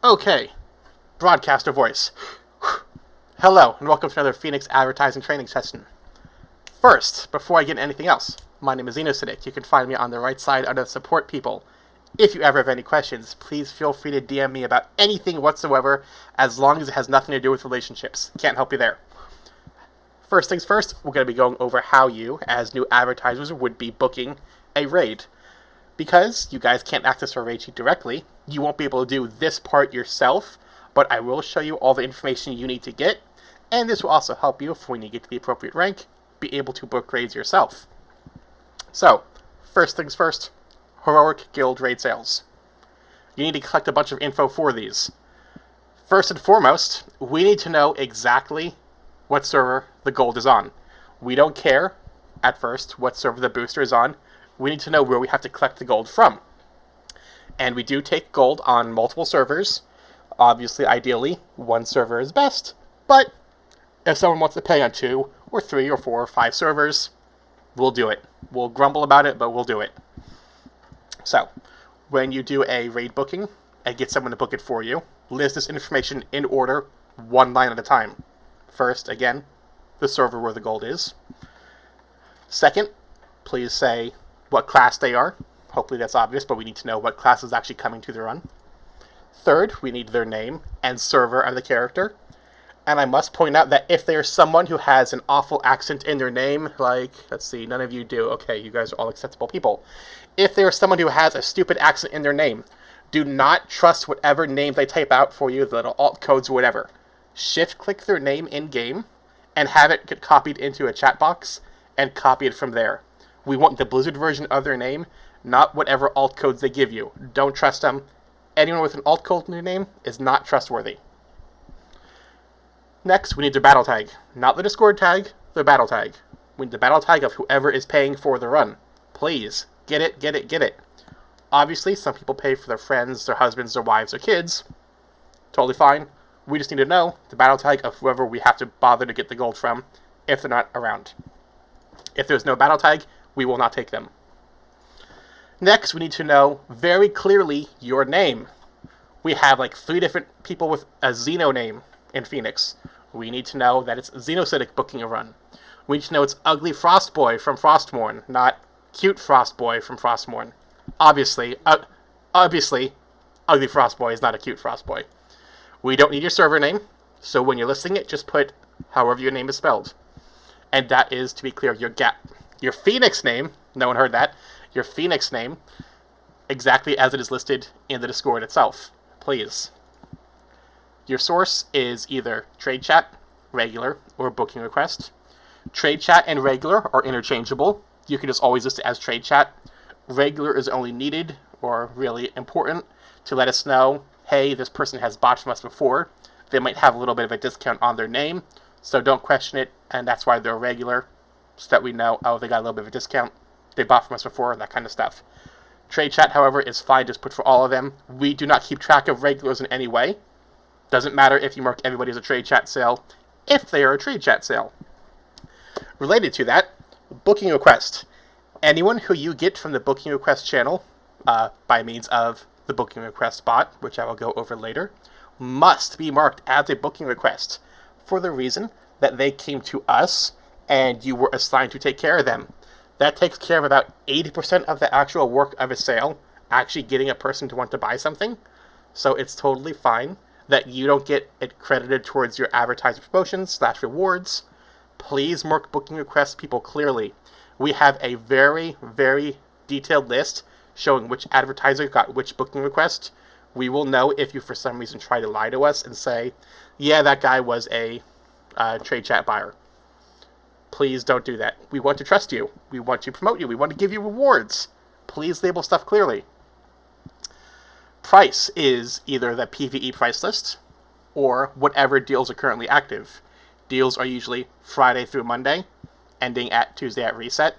Okay, broadcaster voice. Hello, and welcome to another Phoenix advertising training session. First, before I get into anything else, my name is Xenocynic. You can find me on the right side under the support people. If you ever have any questions, please feel free to DM me about anything whatsoever, as long as it has nothing to do with relationships. Can't help you there. First things first, we're going to be going over how you, as new advertisers, would be booking a raid. Because you guys can't access our raid sheet directly, you won't be able to do this part yourself, but I will show you all the information you need to get, and this will also help you, when you get to the appropriate rank, be able to book raids yourself. So, first things first, Heroic Guild raid sales. You need to collect a bunch of info for these. First and foremost, we need to know exactly what server the gold is on. We don't care, at first, what server the booster is on. We need to know where we have to collect the gold from. And we do take gold on multiple servers. Obviously, ideally, one server is best. But if someone wants to pay on 2 or 3 or 4 or 5 servers, we'll do it. We'll grumble about it, but we'll do it. So, when you do a raid booking and get someone to book it for you, list this information in order, one line at a time. First, again, the server where the gold is. Second, please say what class they are. Hopefully that's obvious, but we need to know what class is actually coming to the run. Third, we need their name and server of the character. And I must point out that if there's someone who has an awful accent in their name, like, let's see, none of you do. Okay, you guys are all acceptable people. If there's someone who has a stupid accent in their name, do not trust whatever name they type out for you, the little alt codes or whatever. Shift-click their name in-game and have it get copied into a chat box and copy it from there. We want the Blizzard version of their name, not whatever alt codes they give you. Don't trust them. Anyone with an alt code in their name is not trustworthy. Next, we need their battle tag. Not the Discord tag, their battle tag. We need the battle tag of whoever is paying for the run. Please, get it, get it, get it. Obviously, some people pay for their friends, their husbands, their wives, their kids. Totally fine. We just need to know the battle tag of whoever we have to bother to get the gold from if they're not around. If there's no battle tag, we will not take them. Next, we need to know very clearly your name. We have like 3 different people with a Xeno name in Phoenix. We need to know that it's Xenocynic booking a run. We need to know it's Ugly Frostboy from Frostmourne, not Cute Frostboy from Frostmourne. Obviously, Ugly Frostboy is not a cute Frostboy. We don't need your server name, so when you're listing it, just put however your name is spelled. And that is, to be clear, your Phoenix name, no one heard that, your Phoenix name, exactly as it is listed in the Discord itself, please. Your source is either trade chat, regular, or booking request. Trade chat and regular are interchangeable. You can just always list it as trade chat. Regular is only needed, or really important, to let us know, hey, this person has bought from us before. They might have a little bit of a discount on their name, so don't question it, and that's why they're regular, so that we know, oh, they got a little bit of a discount, they bought from us before, that kind of stuff. Trade chat, however, is fine, just put for all of them. We do not keep track of regulars in any way. Doesn't matter if you mark everybody as a trade chat sale, if they are a trade chat sale. Related to that, booking request. Anyone who you get from the booking request channel, by means of the booking request bot, which I will go over later, must be marked as a booking request, for the reason that they came to us and you were assigned to take care of them. That takes care of about 80% of the actual work of a sale, actually getting a person to want to buy something. So it's totally fine that you don't get it credited towards your advertising promotions / rewards. Please mark booking request people clearly. We have a very, very detailed list showing which advertiser got which booking request. We will know if you for some reason try to lie to us and say, yeah, that guy was a trade chat buyer. Please don't do that. We want to trust you. We want to promote you. We want to give you rewards. Please label stuff clearly. Price is either the PvE price list or whatever deals are currently active. Deals are usually Friday through Monday, ending at Tuesday at reset.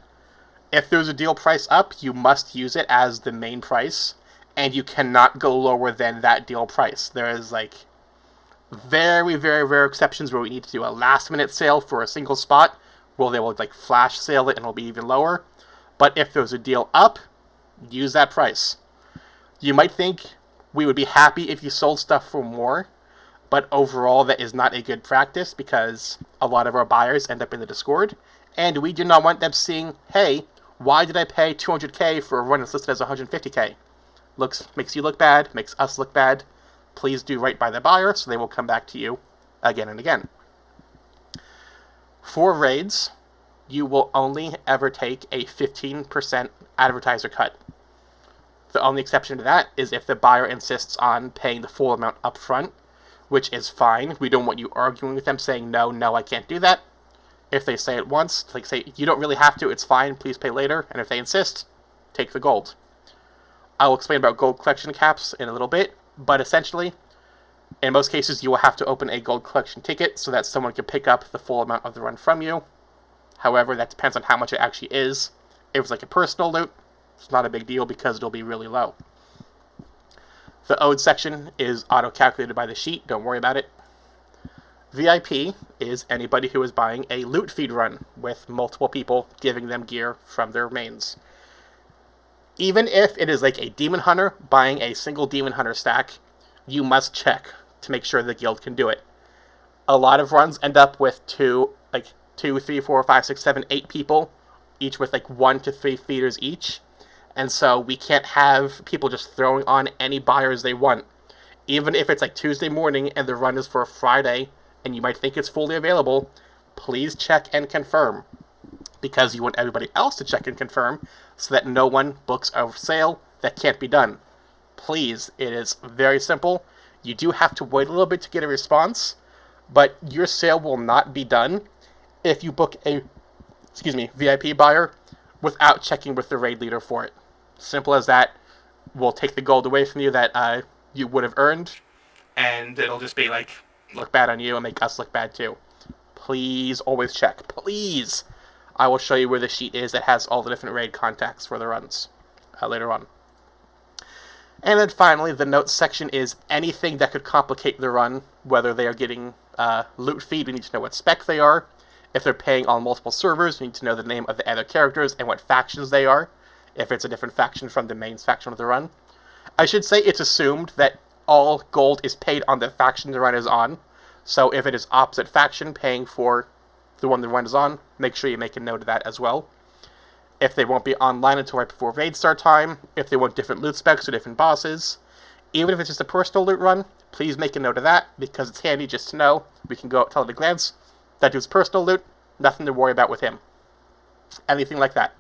If there's a deal price up, you must use it as the main price, and you cannot go lower than that deal price. There is like very, very rare exceptions where we need to do a last minute sale for a single spot, where they will like flash sale it and it'll be even lower. But if there's a deal up, use that price. You might think, We would be happy if you sold stuff for more, but overall that is not a good practice because a lot of our buyers end up in the Discord, and we do not want them seeing, hey, why did I pay 200k for a run that's listed as 150k? Makes you look bad, makes us look bad. Please do right by the buyer so they will come back to you again and again. For raids, you will only ever take a 15% advertiser cut. The only exception to that is if the buyer insists on paying the full amount up front, which is fine. We don't want you arguing with them saying, no, I can't do that. If they say it once, like say, you don't really have to, it's fine, please pay later. And if they insist, take the gold. I'll explain about gold collection caps in a little bit, but essentially, in most cases, you will have to open a gold collection ticket so that someone can pick up the full amount of the run from you. However, that depends on how much it actually is. If it's like a personal loot, it's not a big deal because it'll be really low. The owed section is auto-calculated by the sheet, don't worry about it. VIP is anybody who is buying a loot feed run with multiple people giving them gear from their mains. Even if it is like a demon hunter buying a single demon hunter stack, you must check to make sure the guild can do it. A lot of runs end up with 2, 3, 4, 5, 6, 7, 8 people, each with 1 to 3 feeders each. And so we can't have people just throwing on any buyers they want. Even if it's Tuesday morning and the run is for a Friday, and you might think it's fully available, please check and confirm. Because you want everybody else to check and confirm so that no one books a sale that can't be done. Please, it is very simple. You do have to wait a little bit to get a response, but your sale will not be done if you book a VIP buyer without checking with the raid leader for it. Simple as that. We'll take the gold away from you that you would have earned, and it'll just be look bad on you and make us look bad too. Please always check. Please! I will show you where the sheet is that has all the different raid contacts for the runs later on. And then finally, the notes section is anything that could complicate the run, whether they are getting loot feed, we need to know what spec they are. If they're paying on multiple servers, we need to know the name of the other characters and what factions they are, if it's a different faction from the main faction of the run. I should say it's assumed that all gold is paid on the faction the run is on, so if it is opposite faction paying for the one the run is on, make sure you make a note of that as well. If they won't be online until right before raid start time, if they want different loot specs or different bosses, even if it's just a personal loot run, please make a note of that, because it's handy just to know. We can go tell at a glance, that dude's personal loot, nothing to worry about with him. Anything like that.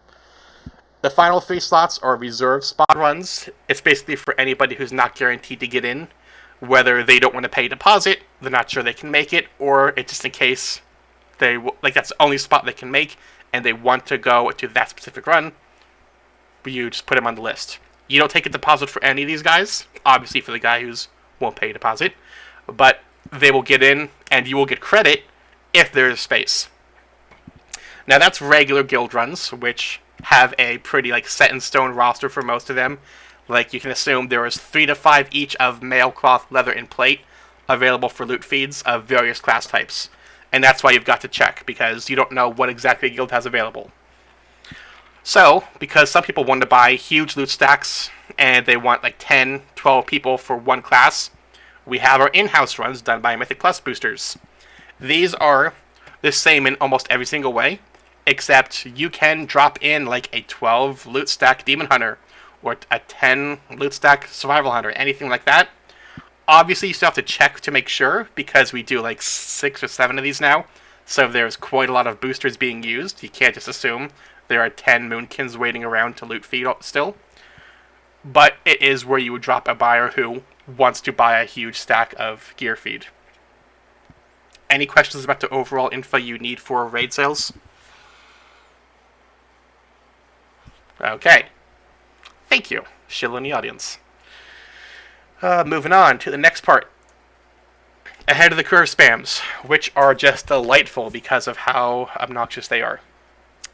The final 3 slots are reserve spot runs. It's basically for anybody who's not guaranteed to get in, whether they don't want to pay a deposit, they're not sure they can make it, or it's just in case they that's the only spot they can make, and they want to go to that specific run, you just put them on the list. You don't take a deposit for any of these guys, obviously for the guy who won't pay a deposit, but they will get in, and you will get credit if there's space. Now that's regular guild runs, which have a pretty set-in-stone roster for most of them. You can assume there is 3 to 5 each of mail, cloth, leather, and plate available for loot feeds of various class types. And that's why you've got to check, because you don't know what exactly a guild has available. So, because some people want to buy huge loot stacks, and they want 10, 12 people for one class, we have our in-house runs done by Mythic Plus boosters. These are the same in almost every single way, except you can drop in a 12 loot stack Demon Hunter, or a 10 loot stack Survival Hunter, anything like that. Obviously, you still have to check to make sure, because we do 6 or 7 of these now, so there's quite a lot of boosters being used. You can't just assume there are 10 Moonkins waiting around to loot feed still. But it is where you would drop a buyer who wants to buy a huge stack of gear feed. Any questions about the overall info you need for raid sales? Okay. Thank you. Shill in the audience. Moving on to the next part. Ahead of the curve spams, which are just delightful because of how obnoxious they are.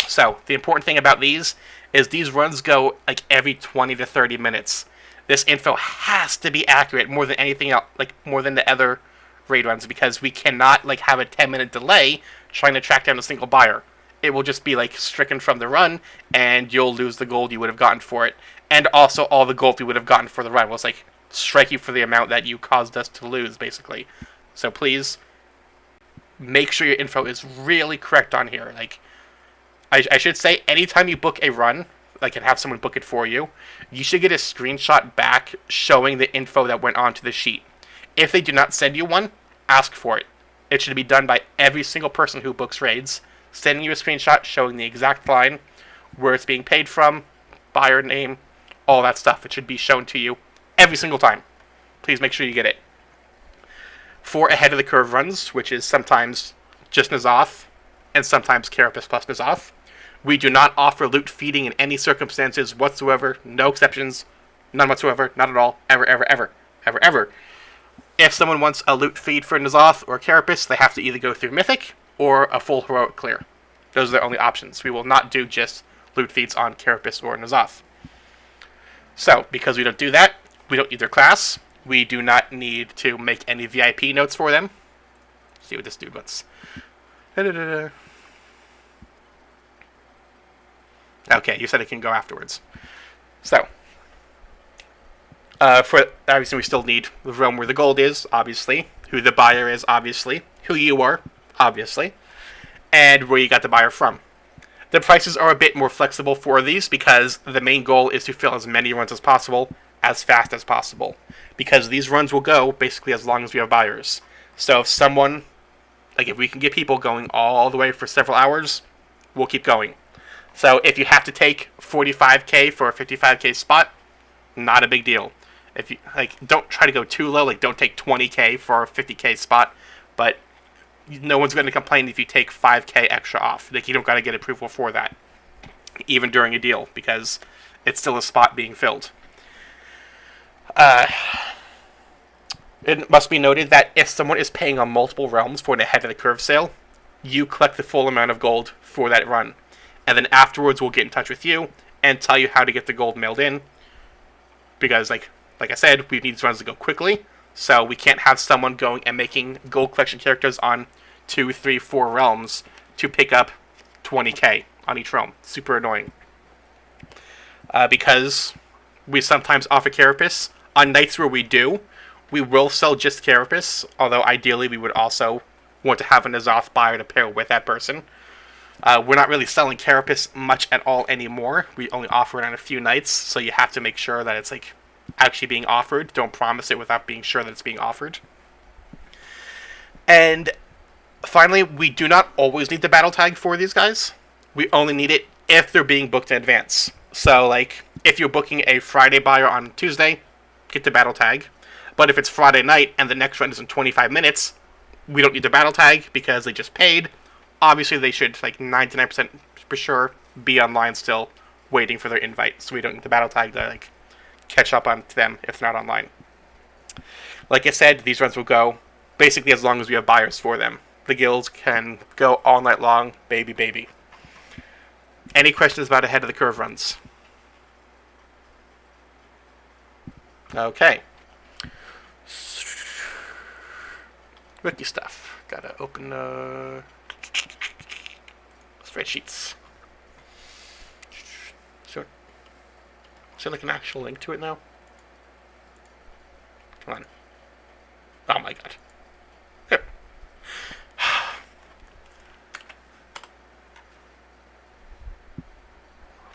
So, the important thing about these is these runs go every 20 to 30 minutes. This info has to be accurate more than anything else, more than the other raid runs, because we cannot have a 10-minute delay trying to track down a single buyer. It will just be stricken from the run, and you'll lose the gold you would have gotten for it, and also all the gold you would have gotten for the run. Well, it's strike you for the amount that you caused us to lose, basically. So please make sure your info is really correct on here. Like, I should say, anytime you book a run, like, and have someone book it for you, you should get a screenshot back showing the info that went onto the sheet. If they do not send you one, ask for it. It should be done by every single person who books raids, sending you a screenshot showing the exact line, where it's being paid from, buyer name, all that stuff. It should be shown to you every single time. Please make sure you get it. For ahead of the curve runs, which is sometimes just N'Zoth and sometimes Carapace plus N'Zoth, we do not offer loot feeding in any circumstances whatsoever. No exceptions. None whatsoever. Not at all. Ever, ever, ever. Ever, ever. If someone wants a loot feed for N'Zoth or Carapace, they have to either go through Mythic or a full Heroic clear. Those are the only options. We will not do just loot feeds on Carapace or N'Zoth. So, because we don't do that, we don't need their class. We do not need to make any VIP notes for them. Let's see what this dude wants. Okay, you said it can go afterwards. So, for obviously we still need the realm where the gold is, obviously, who the buyer is, obviously, who you are, obviously, and where you got the buyer from. The prices are a bit more flexible for these because the main goal is to fill as many runs as possible, as fast as possible. Because these runs will go basically as long as we have buyers. So if someone, like if we can get people going all the way for several hours, we'll keep going. So if you have to take 45k for a 55k spot, not a big deal. If you don't try to go too low, like don't take 20k for a 50k spot, but no one's going to complain if you take 5k extra off. Like you don't got to get approval for that, even during a deal, because it's still a spot being filled. It must be noted that if someone is paying on multiple realms for an ahead of the curve sale, you collect the full amount of gold for that run. And then afterwards we'll get in touch with you and tell you how to get the gold mailed in. Because like I said, we need these runs to go quickly. So we can't have someone going and making gold collection characters on 2, 3, 4 realms to pick up 20k on each realm. Super annoying. Because we sometimes offer Carapace. On nights where we do, we will sell just Carapace, although ideally we would also want to have a N'Zoth buyer to pair with that person. We're not really selling Carapace much at all anymore. We only offer it on a few nights, so you have to make sure that it's like actually being offered. Don't promise it without being sure that it's being offered. And finally, we do not always need the battle tag for these guys. We only need it if they're being booked in advance. So like if you're booking a Friday buyer on Tuesday, get the battle tag. But if it's Friday night and the next run is in 25 minutes, we don't need the battle tag because they just paid. Obviously, they should, like 99% for sure, be online still, waiting for their invite. So we don't need the battle tag to like catch up on them if they're not online. Like I said, these runs will go basically as long as we have buyers for them. The guilds can go all night long, baby, baby. Any questions about ahead of the curve runs? Okay. Wiki stuff. Gotta open spreadsheets. So, is there like an actual link to it now? Come on. Oh my god. Here.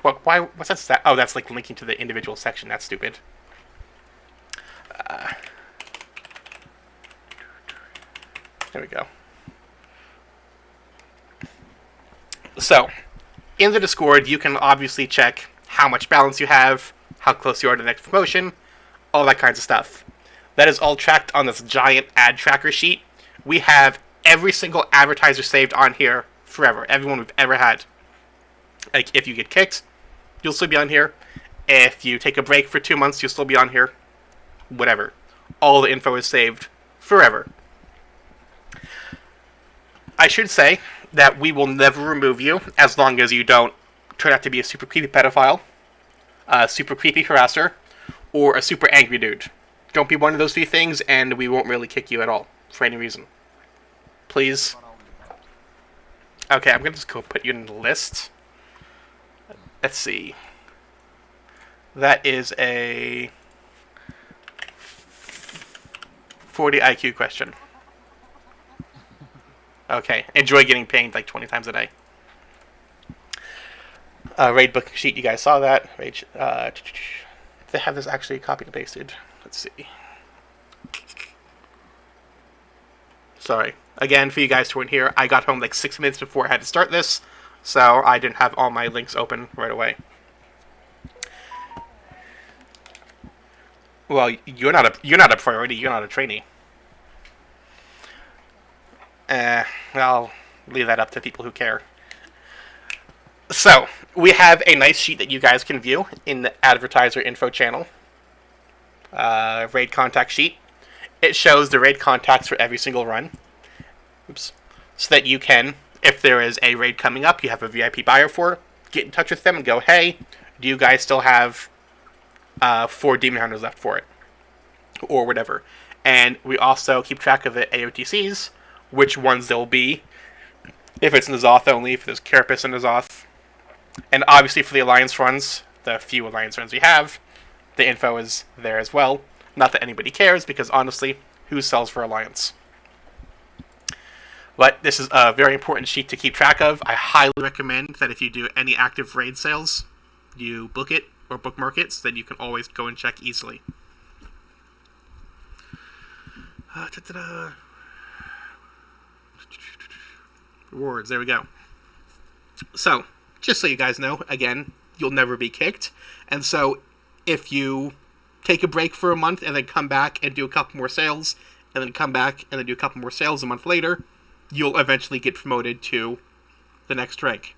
What? Why? What's that? Oh, that's like linking to the individual section. That's stupid. There we go. So, in the Discord, you can obviously check how much balance you have, how close you are to the next promotion, all that kinds of stuff. That is all tracked on this giant ad tracker sheet. We have every single advertiser saved on here forever. Everyone we've ever had. Like, if you get kicked, you'll still be on here. If you take a break for 2 months, you'll still be on here. Whatever. All the info is saved forever. I should say that we will never remove you as long as you don't turn out to be a super creepy pedophile, a super creepy harasser, or a super angry dude. Don't be one of those 3 things, and we won't really kick you at all for any reason. Please. Okay, I'm going to just go put you in the list. Let's see. That is a For the IQ question. Okay. Enjoy getting pinged like 20 times a day. Raid book sheet, you guys saw that. Raid, they have this actually copied and pasted. Let's see. Sorry. Again, for you guys who weren't here, I got home like 6 minutes before I had to start this, so I didn't have all my links open right away. Well, you're not a priority. You're not a trainee. I'll leave that up to people who care. So, we have a nice sheet that you guys can view in the advertiser info channel. Raid contact sheet. It shows the raid contacts for every single run. Oops. So that you can, if there is a raid coming up, you have a VIP buyer for, get in touch with them and go, hey, do you guys still have 4 Demon Hunters left for it? Or whatever. And we also keep track of the AOTCs, which ones they'll be, if it's N'Zoth only, if there's Carapace and N'Zoth. And obviously for the Alliance runs, the few Alliance runs we have, the info is there as well. Not that anybody cares, because honestly, who sells for Alliance? But this is a very important sheet to keep track of. I highly recommend that if you do any active raid sales, you book it or bookmark it so that you can always go and check easily. Rewards, there we go. So, just so you guys know, again, you'll never be kicked. And so, if you take a break for a month and then come back and do a couple more sales, and then come back and then do a couple more sales a month later, you'll eventually get promoted to the next rank.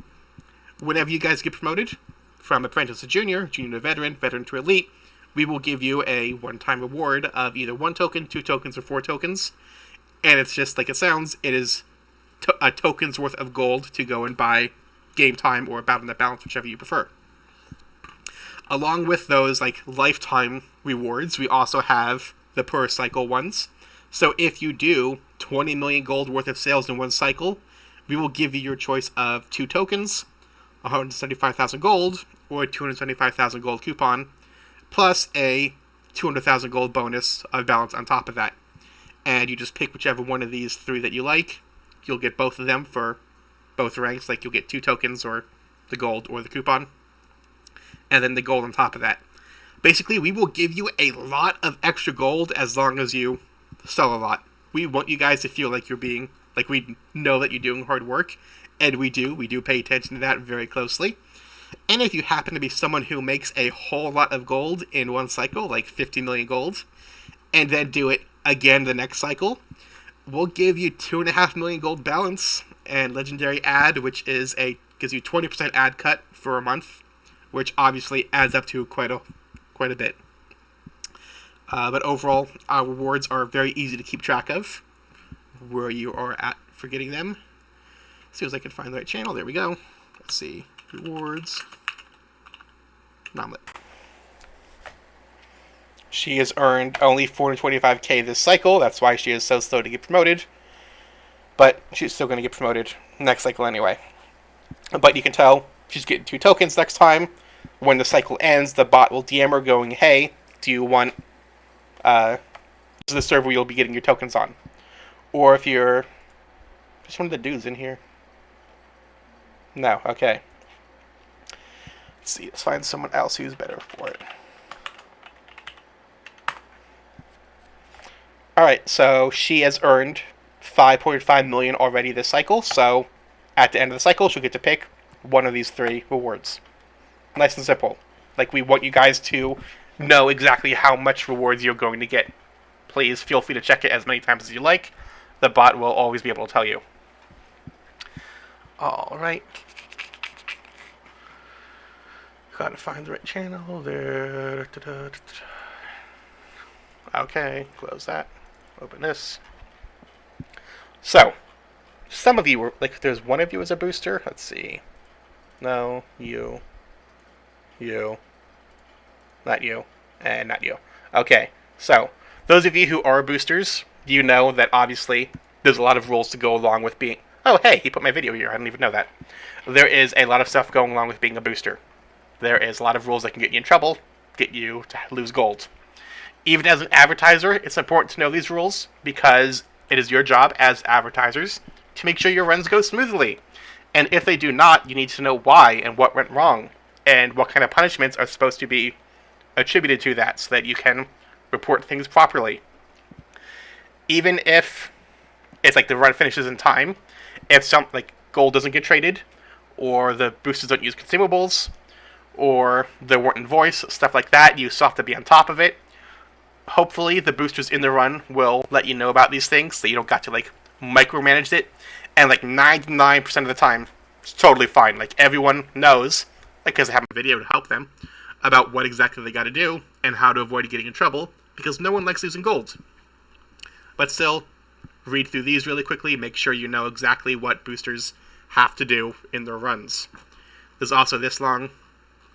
Whenever you guys get promoted, from apprentice to junior, junior to veteran, veteran to elite, we will give you a one-time reward of either 1 token, 2 tokens, or 4 tokens. And it's just like it sounds, it is a token's worth of gold to go and buy game time or Battle Net Balance, whichever you prefer. Along with those like lifetime rewards, we also have the per cycle ones. So if you do 20 million gold worth of sales in one cycle, we will give you your choice of 2 tokens, 175,000 gold, or a 275,000 gold coupon, plus a 200,000 gold bonus of balance on top of that. And you just pick whichever one of these 3 that you like. You'll get both of them for both ranks, like you'll get 2 tokens or the gold or the coupon, and then the gold on top of that. Basically, we will give you a lot of extra gold as long as you sell a lot. We want you guys to feel like you're being, like we know that you're doing hard work, and we do pay attention to that very closely. And if you happen to be someone who makes a whole lot of gold in one cycle, like 50 million gold, and then do it again the next cycle, we'll give you 2.5 million gold balance and legendary ad, which gives you 20% ad cut for a month, which obviously adds up to quite a bit. But overall, our rewards are very easy to keep track of, where you are at for getting them. As soon as I can find the right channel, there we go. Let's see, rewards. Nomlet. She has earned only 425k this cycle. That's why she is so slow to get promoted. But she's still going to get promoted next cycle anyway. But you can tell she's getting 2 tokens next time. When the cycle ends, the bot will DM her going, hey, do you want this is the server you'll be getting your tokens on. Or if you're just one of the dudes in here. No, okay. Let's see, let's find someone else who's better for it. Alright, so she has earned 5.5 million already this cycle, so at the end of the cycle, she'll get to pick one of these 3 rewards. Nice and simple. Like, we want you guys to know exactly how much rewards you're going to get. Please feel free to check it as many times as you like. The bot will always be able to tell you. Alright. Gotta find the right channel there. Okay, close that. Open this. So, some of you were, like, there's one of you as a booster. Let's see. No, you, not you, and not you. Okay, so, those of you who are boosters, you know that obviously there's a lot of rules to go along with being... Oh, hey, he put my video here. I didn't even know that. There is a lot of stuff going along with being a booster. There is a lot of rules that can get you in trouble, get you to lose gold. Even as an advertiser, it's important to know these rules because it is your job as advertisers to make sure your runs go smoothly. And if they do not, you need to know why and what went wrong and what kind of punishments are supposed to be attributed to that so that you can report things properly. Even if it's like the run finishes in time, if some like gold doesn't get traded, or the boosters don't use consumables, or there weren't invoice, stuff like that, you still have to be on top of it. Hopefully the boosters in the run will let you know about these things so you don't got to like micromanage it. And like 99% of the time, it's totally fine. Like everyone knows, like because I have a video to help them about what exactly they got to do and how to avoid getting in trouble because no one likes losing gold. But still, read through these really quickly, make sure you know exactly what boosters have to do in their runs. There's also this long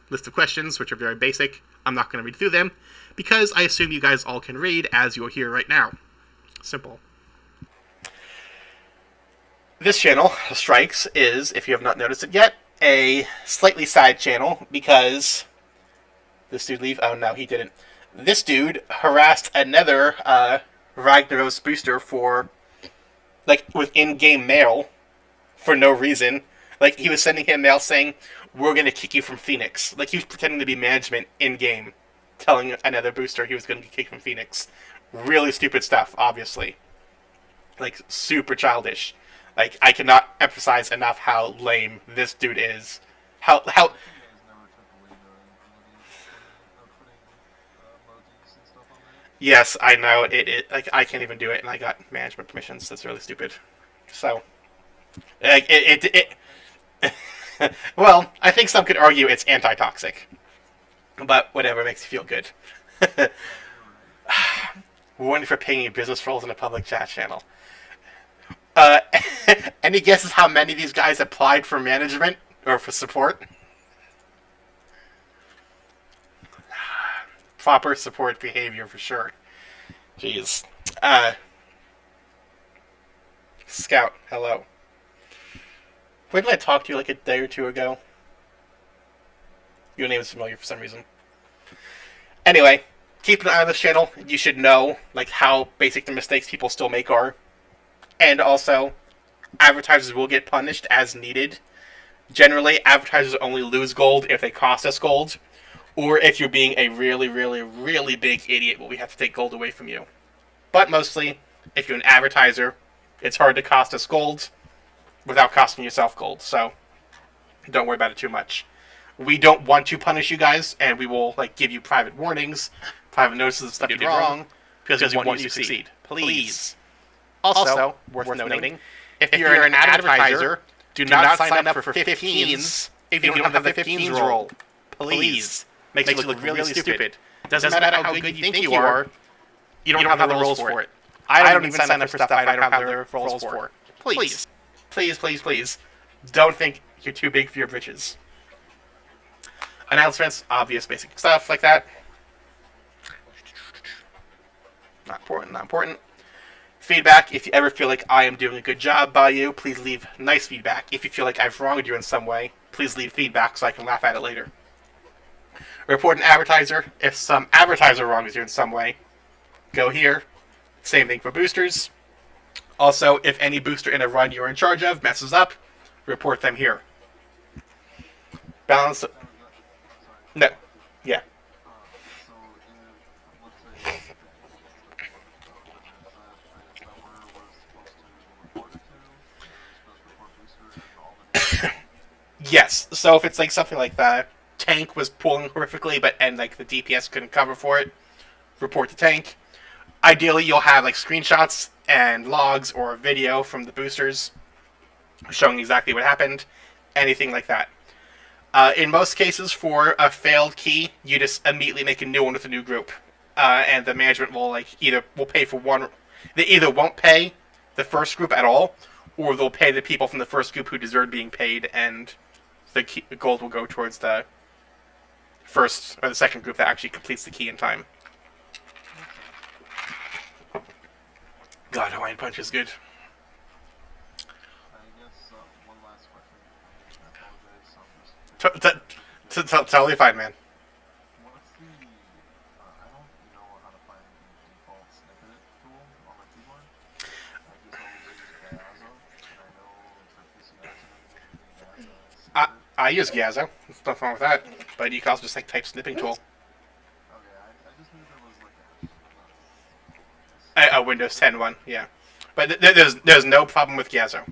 list of questions, which are very basic. I'm not going to read through them, because I assume you guys all can read as you're here right now. Simple. This channel, Strikes, is, if you have not noticed it yet, a slightly side channel, because this dude leave? Oh no, he didn't. This dude harassed another Ragnaros booster for, like, with in-game mail for no reason. Like, he was sending him mail saying, we're going to kick you from Phoenix. Like, he was pretending to be management in-game, telling another booster he was going to get kicked from Phoenix. Really stupid stuff, obviously. Like, super childish. Like, I cannot emphasize enough how lame this dude is. How Yes, I know it. Like I can't even do it, and I got management permissions. That's really stupid. So, like well, I think some could argue it's anti-toxic, but whatever makes you feel good. Warning for paying business roles in a public chat channel. Uh, any guesses how many of these guys applied for management or for support? Proper support behavior for sure. Jeez. Scout, hello. When did I talk to you like a day or two ago? Your name is familiar for some reason. Anyway, keep an eye on this channel. You should know like how basic the mistakes people still make are. And also, advertisers will get punished as needed. Generally, advertisers only lose gold if they cost us gold, or if you're being a really, really, really big idiot where we have to take gold away from you. But mostly, if you're an advertiser, it's hard to cost us gold without costing yourself gold, so don't worry about it too much. We don't want to punish you guys, and we will like give you private warnings, private notices of stuff you did wrong, because we want you to succeed. Please. Also, worth noting, if you're an advertiser, do not sign up for 15s if you don't have the 15s roll. Please. Makes you look really stupid. Doesn't matter how good you think you are, you don't have the rolls for it. I don't even sign up for stuff I don't have the rolls for. Please. Please, please, please. Don't think you're too big for your britches. Announcements, obvious basic stuff like that. Not important, not important. Feedback, if you ever feel like I am doing a good job by you, please leave nice feedback. If you feel like I've wronged you in some way, please leave feedback so I can laugh at it later. Report an advertiser. If some advertiser wrongs you in some way, go here. Same thing for boosters. Also, if any booster in a run you're in charge of messes up, report them here. Balance. No. Yeah. Yes. So if it's like something like the tank was pulling horrifically, but and like the DPS couldn't cover for it, report the tank. Ideally, you'll have like screenshots and logs or video from the boosters showing exactly what happened, anything like that. In most cases, for a failed key, you just immediately make a new one with a new group, and the management will like either will pay for one. They either won't pay the first group at all, or they'll pay the people from the first group who deserve being paid, and the gold will go towards the first or the second group that actually completes the key in time. God, Hawaiian Punch is good. One last question. I apologize. Totally fine, man. What's the? I don't know how to find I use Gyazo. There's nothing wrong with that. But you can also just like type snipping tool. Okay, I just knew there was like A Windows 10 one, yeah. But there's no problem with Gyazo.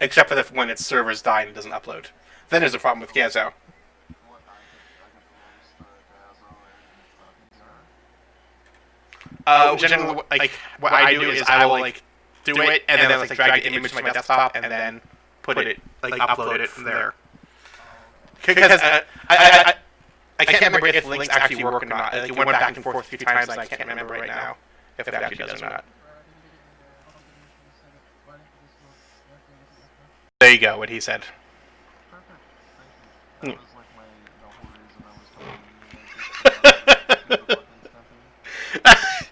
Except for when its servers die and it doesn't upload. Then there's a problem with Gyazo. what I could roast Generally, like what I do is I will like do it and then like drag the image to my desktop and then put it like upload it from there. Because I can't remember if links actually work or not. Like, it went back and forth a few times, and I can't remember right now if it actually does or not. There you go. What he said. Perfect. Thank you. That was like the whole reason I was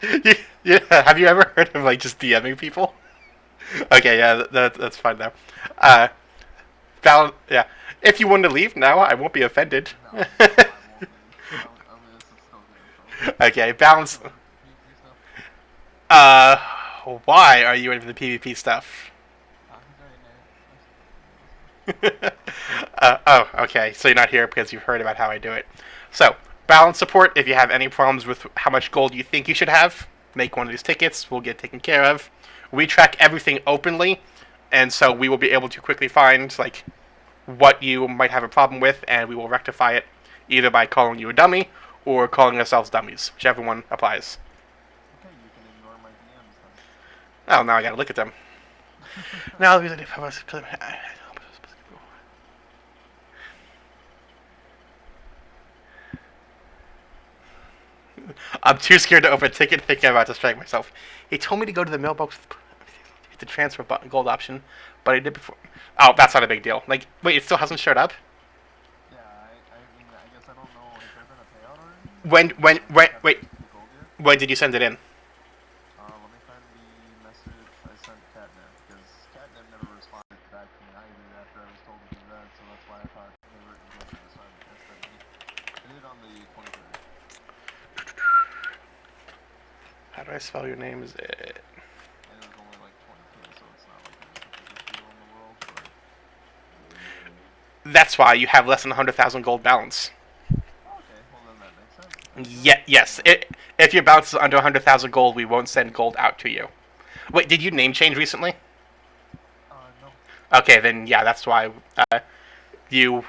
telling you. Yeah, have you ever heard of like just DMing people? Okay, yeah, that's fine though. Yeah. If you want to leave now, I won't be offended. No, I won't leave. This is still good. So, Okay, balance. PvP stuff. Why are you into the PvP stuff? Very nice. Oh, okay. So you're not here because you've heard about how I do it. So, balance support, if you have any problems with how much gold you think you should have, make one of these tickets. We'll get taken care of. We track everything openly, and so we will be able to quickly find, like, what you might have a problem with, and we will rectify it either by calling you a dummy or calling ourselves dummies, whichever one applies. Okay, you can ignore my DMs then. Oh, now I gotta look at them. Now, I'm too scared to open a ticket thinking I'm about to strike myself. He told me to go to the mailbox hit the transfer button gold option, but I did before. Oh, that's not a big deal. Like, wait, it still hasn't showed up? Yeah, I mean, I guess I don't know if there's been a payout already. Wait, The gold yet? when did you send it in? Let me find the message I sent Catnip, because Catnip never responded back to me either after I was told to do that, so that's why I thought they were going to respond instead of me. I did it on the 23rd. How do I spell your name? Is it? And it was only like 20k, so it's not like it was the biggest deal in the world, but... That's why you have less than 100,000 gold balance. Okay, well then that makes sense. Yes. If your balance is under 100,000 gold, we won't send gold out to you. Wait, did you name change recently? No. Okay, then yeah, that's why if you're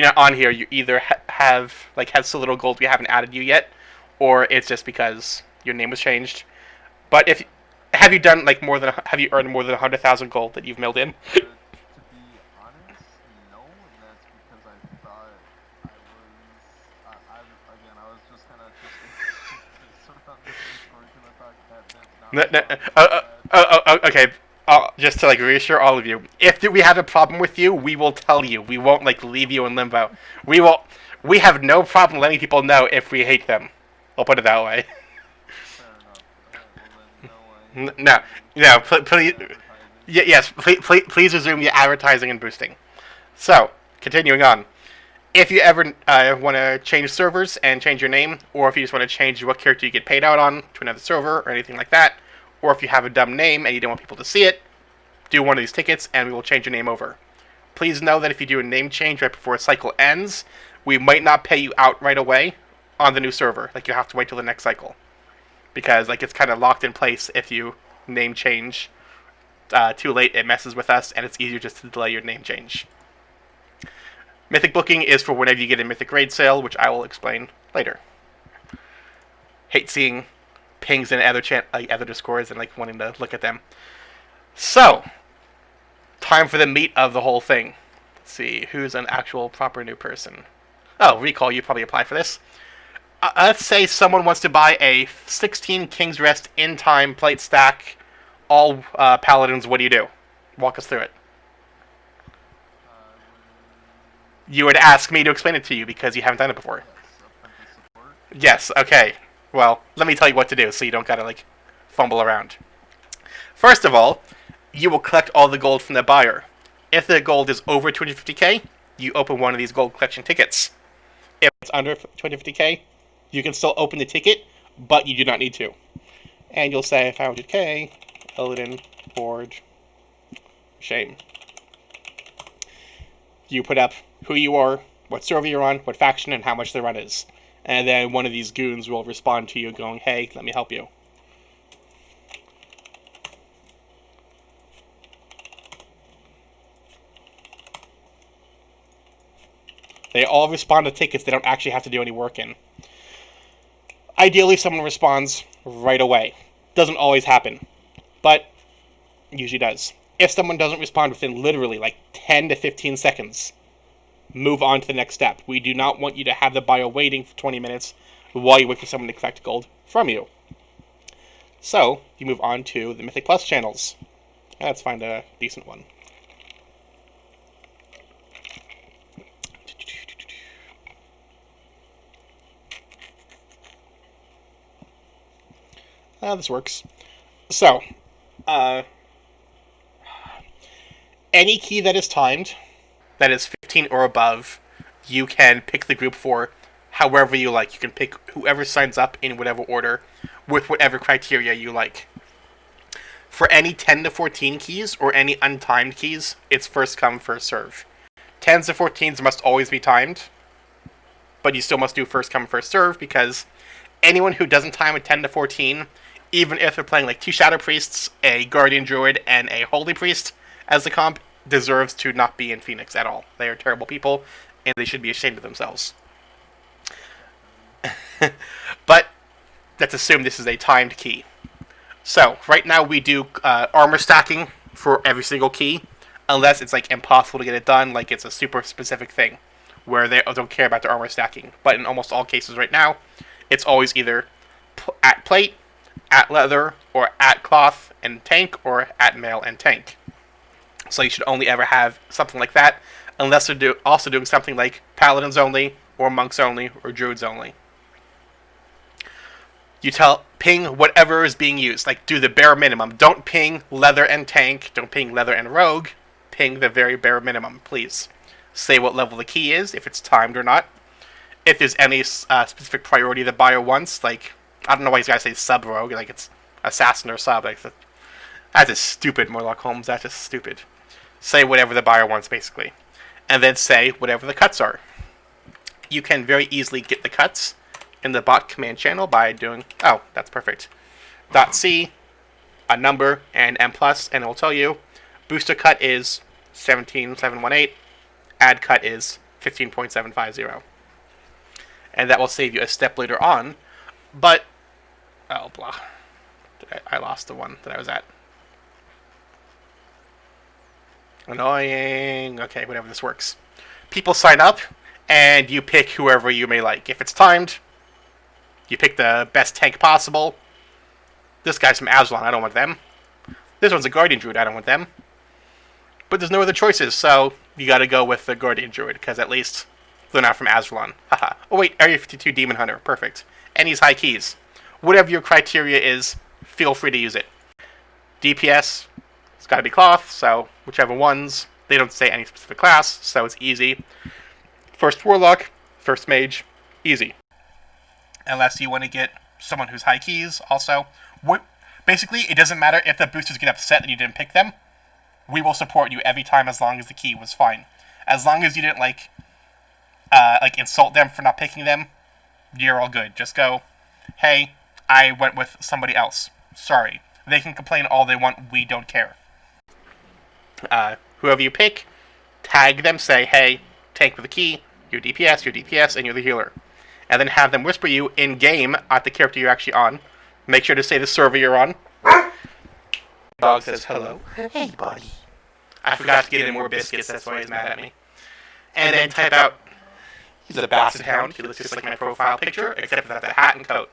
not on here, you either have so little gold we haven't added you yet, or it's just because your name was changed. But have you earned more than 100,000 gold that you've milled in? To be honest, no, and that's because I thought I was just kind of just sort of on this Discord because I thought Catnip not Okay. Just to reassure all of you, if we have a problem with you, we will tell you. We won't leave you in limbo. We have no problem letting people know if we hate them. I'll put it that way. Fair enough. Well then, no, No, please. Yes, please resume your advertising and boosting. So, continuing on. If you ever want to change servers and change your name, or if you just want to change what character you get paid out on to another server or anything like that, or if you have a dumb name and you don't want people to see it, do one of these tickets and we will change your name over. Please know that if you do a name change right before a cycle ends, we might not pay you out right away on the new server. You have to wait till the next cycle. Because it's kind of locked in place if you name change too late, it messes with us, and it's easier just to delay your name change. Mythic booking is for whenever you get a Mythic raid sale, which I will explain later. Hate seeing pings in other Discords and wanting to look at them. So, time for the meat of the whole thing. Let's see, who's an actual proper new person? Oh, Recall, you probably apply for this. Let's say someone wants to buy a 16 King's Rest in-time plate stack, all paladins. What do you do? Walk us through it. You would ask me to explain it to you because you haven't done it before. Yes, okay. Well, let me tell you what to do so you don't gotta, fumble around. First of all, you will collect all the gold from the buyer. If the gold is over 250k, you open one of these gold collection tickets. If it's under 250k, you can still open the ticket, but you do not need to. And you'll say 500k, Illidan, board, shame. You put up who you are, what server you're on, what faction, and how much the run is. And then one of these goons will respond to you going, hey, let me help you. They all respond to tickets they don't actually have to do any work in. Ideally, someone responds right away. Doesn't always happen, but usually does. If someone doesn't respond within literally like 10 to 15 seconds, move on to the next step. We do not want you to have the bio waiting for 20 minutes while you wait for someone to collect gold from you. So, you move on to the Mythic Plus channels. Let's find a decent one. This works. So, any key that is timed, that is 15 or above, you can pick the group for however you like. You can pick whoever signs up in whatever order, with whatever criteria you like. For any 10 to 14 keys, or any untimed keys, it's first come, first serve. 10s to 14s must always be timed, but you still must do first come, first serve, because anyone who doesn't time a 10 to 14, even if they're playing like 2 Shadow Priests, a Guardian Druid, and a Holy Priest as the comp, deserves to not be in Phoenix at all. They are terrible people, and they should be ashamed of themselves. But let's assume this is a timed key. So, right now we do armor stacking for every single key, unless it's like impossible to get it done, like it's a super specific thing, where they don't care about the armor stacking. But in almost all cases right now, it's always either at plate, at leather, or at cloth and tank, or at mail and tank. So you should only ever have something like that, unless they're also doing something like paladins only, or monks only, or druids only. You ping whatever is being used, like do the bare minimum. Don't ping leather and tank, don't ping leather and rogue, ping the very bare minimum, please. Say what level the key is, if it's timed or not. If there's any specific priority the buyer wants, like, I don't know why you guys say sub-rogue, like it's assassin or sub. Like, that's just stupid, Morlock Holmes, that's just stupid. Say whatever the buyer wants, basically. And then say whatever the cuts are. You can very easily get the cuts in the bot command channel by doing, oh, that's perfect. .c, a number, and M+, and it will tell you booster cut is 17718, add cut is 15.750. And that will save you a step later on, but, oh, blah. I lost the one that I was at. Annoying. Okay, whatever, this works. People sign up, and you pick whoever you may like. If it's timed, you pick the best tank possible. This guy's from Azulon, I don't want them. This one's a Guardian Druid, I don't want them. But there's no other choices, so you gotta go with the Guardian Druid, because at least they're not from Azulon. Haha. Oh wait, Area 52 Demon Hunter, perfect. And he's high keys. Whatever your criteria is, feel free to use it. DPS, it's gotta be cloth, so whichever ones. They don't say any specific class, so it's easy. First Warlock, first Mage, easy. Unless you want to get someone who's high keys, also. Basically, it doesn't matter if the boosters get upset that you didn't pick them. We will support you every time as long as the key was fine. As long as you didn't, like insult them for not picking them, you're all good. Just go, hey, I went with somebody else. Sorry. They can complain all they want, we don't care. Whoever you pick, tag them, say, hey, tank with a key, you're DPS, and you're the healer. And then have them whisper you in-game at the character you're actually on. Make sure to say the server you're on. Dog says hello. Hey, buddy. I forgot to get him more biscuits, that's why he's mad at me. And then type out, he's a Basset Hound. He looks just like my profile picture, except without the hat and coat.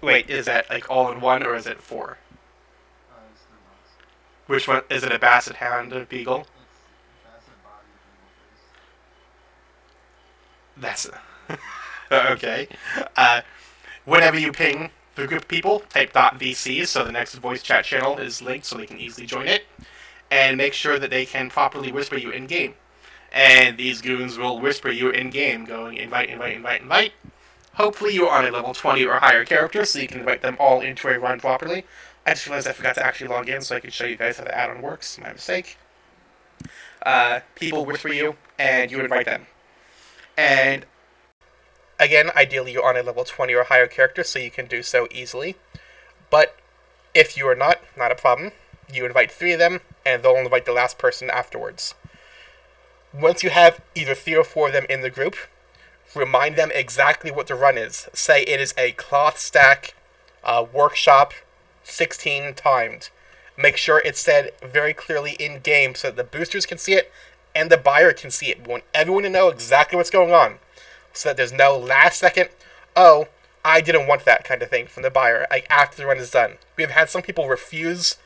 Wait, is that like all in one, or is it 4? Which one? Is it a Basset Hound or a Beagle? That's okay. Whenever you ping the group of people, type .vc so the next voice chat channel is linked so they can easily join it, and make sure that they can properly whisper you in game. And these goons will whisper you in game, going invite, invite, invite, invite. Hopefully you're on a level 20 or higher character, so you can invite them all into a run properly. I just realized I forgot to actually log in so I could show you guys how the add-on works. My mistake. People wish for you, and you invite them. And again, ideally you're on a level 20 or higher character, so you can do so easily. But if you are not a problem. You invite 3 of them, and they'll invite the last person afterwards. Once you have either 3 or 4 of them in the group, remind them exactly what the run is. Say it is a cloth stack workshop 16 timed. Make sure it's said very clearly in game so that the boosters can see it and the buyer can see it. We want everyone to know exactly what's going on so that there's no last second, oh, I didn't want that kind of thing from the buyer, like after the run is done. We've had some people refuse,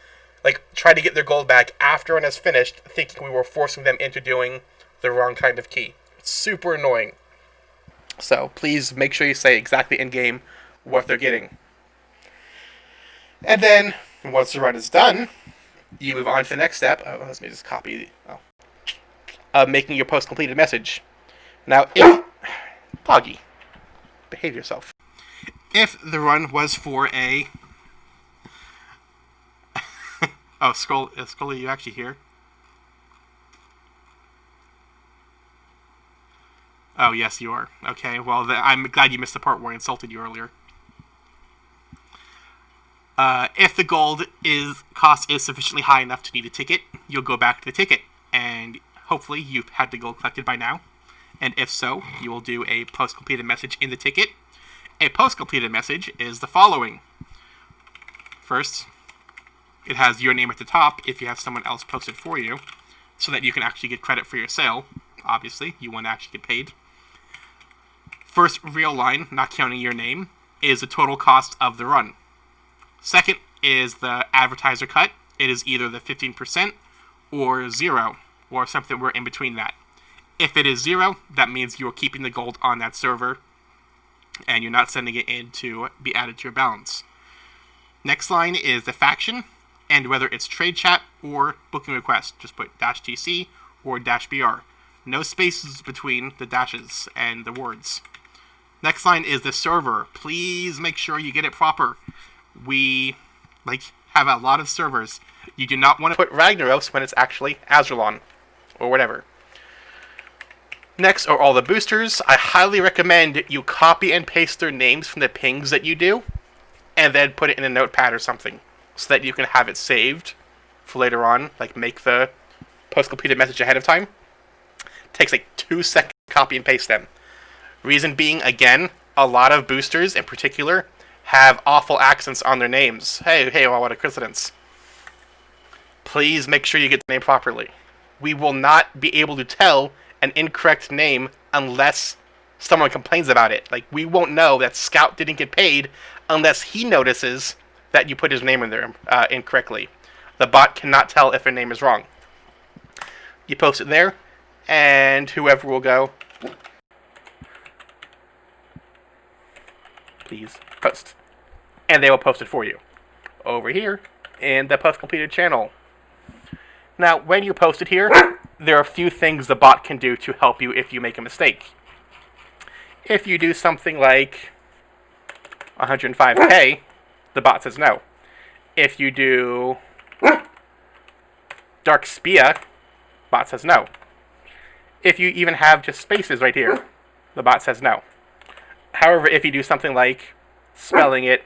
like try to get their gold back after run is finished, thinking we were forcing them into doing the wrong kind of key. It's super annoying. So please make sure you say exactly in game what they're getting. And then once the run is done, you move on to the next step. Oh, let me just copy. Making your post completed message. Now, if Poggy, behave yourself. If the run was for a oh, Scully, you actually here? Oh, yes, you are. Okay, well, I'm glad you missed the part where I insulted you earlier. If the gold cost is sufficiently high enough to need a ticket, you'll go back to the ticket, and hopefully you've had the gold collected by now. And if so, you will do a post-completed message in the ticket. A post-completed message is the following. First, it has your name at the top if you have someone else post it for you, so that you can actually get credit for your sale. Obviously, you want to actually get paid. First real line, not counting your name, is the total cost of the run. Second is the advertiser cut. It is either the 15% or 0, or something we're in between that. If it is 0, that means you're keeping the gold on that server, and you're not sending it in to be added to your balance. Next line is the faction, and whether it's trade chat or booking request, just put -TC or -BR. No spaces between the dashes and the words. Next line is the server. Please make sure you get it proper. We have a lot of servers. You do not want to put Ragnaros when it's actually Azerlon or whatever. Next are all the boosters. I highly recommend you copy and paste their names from the pings that you do, and then put it in a notepad or something, so that you can have it saved for later on, like make the post-completed message ahead of time. It takes like 2 seconds to copy and paste them. Reason being, again, a lot of boosters in particular have awful accents on their names. Hey, well, what a coincidence. Please make sure you get the name properly. We will not be able to tell an incorrect name unless someone complains about it. Like, we won't know that Scout didn't get paid unless he notices that you put his name in there incorrectly. The bot cannot tell if a name is wrong. You post it there, and whoever will go, please post. And they will post it for you over here in the post completed channel. Now, when you post it here, there are a few things the bot can do to help you if you make a mistake. If you do something like 105k, the bot says no. If you do Dark Spia, bot says no. If you even have just spaces right here, the bot says no. However, if you do something like spelling it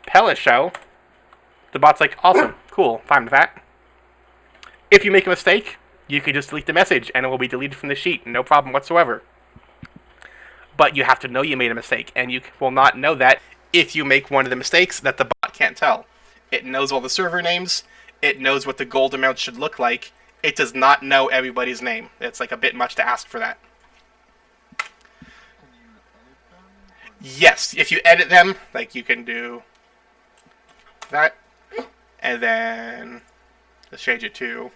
Pelishow, the bot's like, awesome, cool, fine with that. If you make a mistake, you can just delete the message and it will be deleted from the sheet, no problem whatsoever. But you have to know you made a mistake, and you will not know that if you make one of the mistakes that the bot can't tell. It knows all the server names, it knows what the gold amount should look like, it does not know everybody's name. It's like a bit much to ask for that. Yes, if you edit them, like you can do that, and then let's change it to,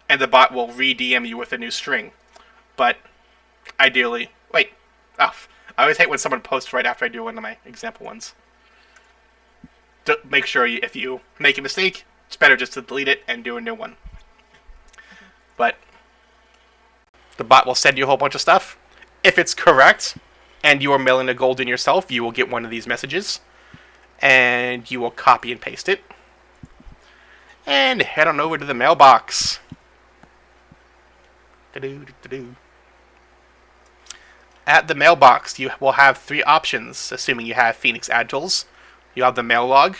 and the bot will re-DM you with a new string. But ideally, wait, I always hate when someone posts right after I do one of my example ones. Make sure if you make a mistake, it's better just to delete it and do a new one. But the bot will send you a whole bunch of stuff. If it's correct, and you are mailing the gold in yourself, you will get one of these messages. And you will copy and paste it. And head on over to the mailbox. At the mailbox, you will have 3 options, assuming you have Phoenix Ad Tools. You have the Mail Log,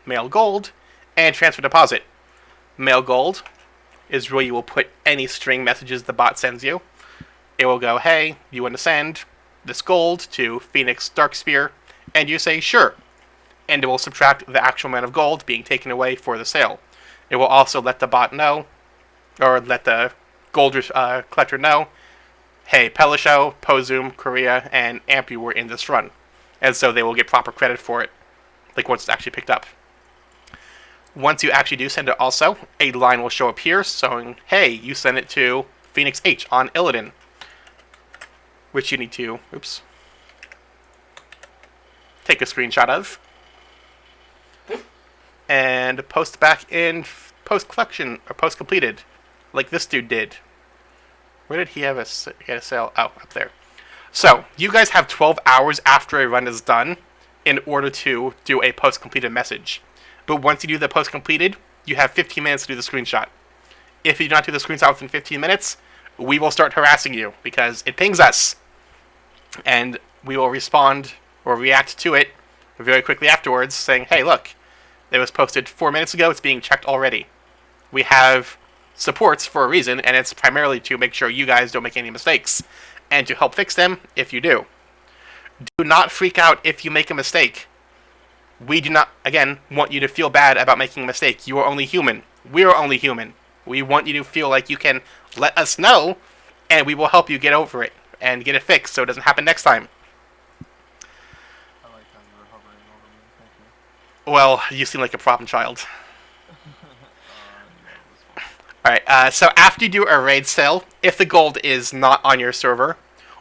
Mail Gold, and Transfer Deposit. Mail Gold is where you will put any string messages the bot sends you. It will go, hey, you want to send this gold to Phoenix Darksphere, and you say, sure. And it will subtract the actual amount of gold being taken away for the sale. It will also let the bot know, or let the gold collector know, hey, Pelishow, Pozum, Korea, and Ampu were in this run. And so they will get proper credit for it, like once it's actually picked up. Once you actually do send it also, a line will show up here showing, hey, you sent it to Phoenix H on Illidan. Which you need to, take a screenshot of. And post back in post-collection, or post-completed, like this dude did. Where did he have a sale? Oh, up there. So, you guys have 12 hours after a run is done in order to do a post-completed message. But once you do the post-completed, you have 15 minutes to do the screenshot. If you do not do the screenshot within 15 minutes, we will start harassing you because it pings us. And we will respond or react to it very quickly afterwards saying, hey, look, it was posted 4 minutes ago, it's being checked already. We have supports for a reason, and it's primarily to make sure you guys don't make any mistakes, and to help fix them if you do. Do not freak out if you make a mistake. We do not, again, want you to feel bad about making a mistake. You are only human. We are only human. We want you to feel like you can let us know, and we will help you get over it and get it fixed so it doesn't happen next time. I like how you were hovering over me. Thank you. Well, you seem like a problem child. Yeah, it was fun. Alright, so after you do a raid sale, if the gold is not on your server,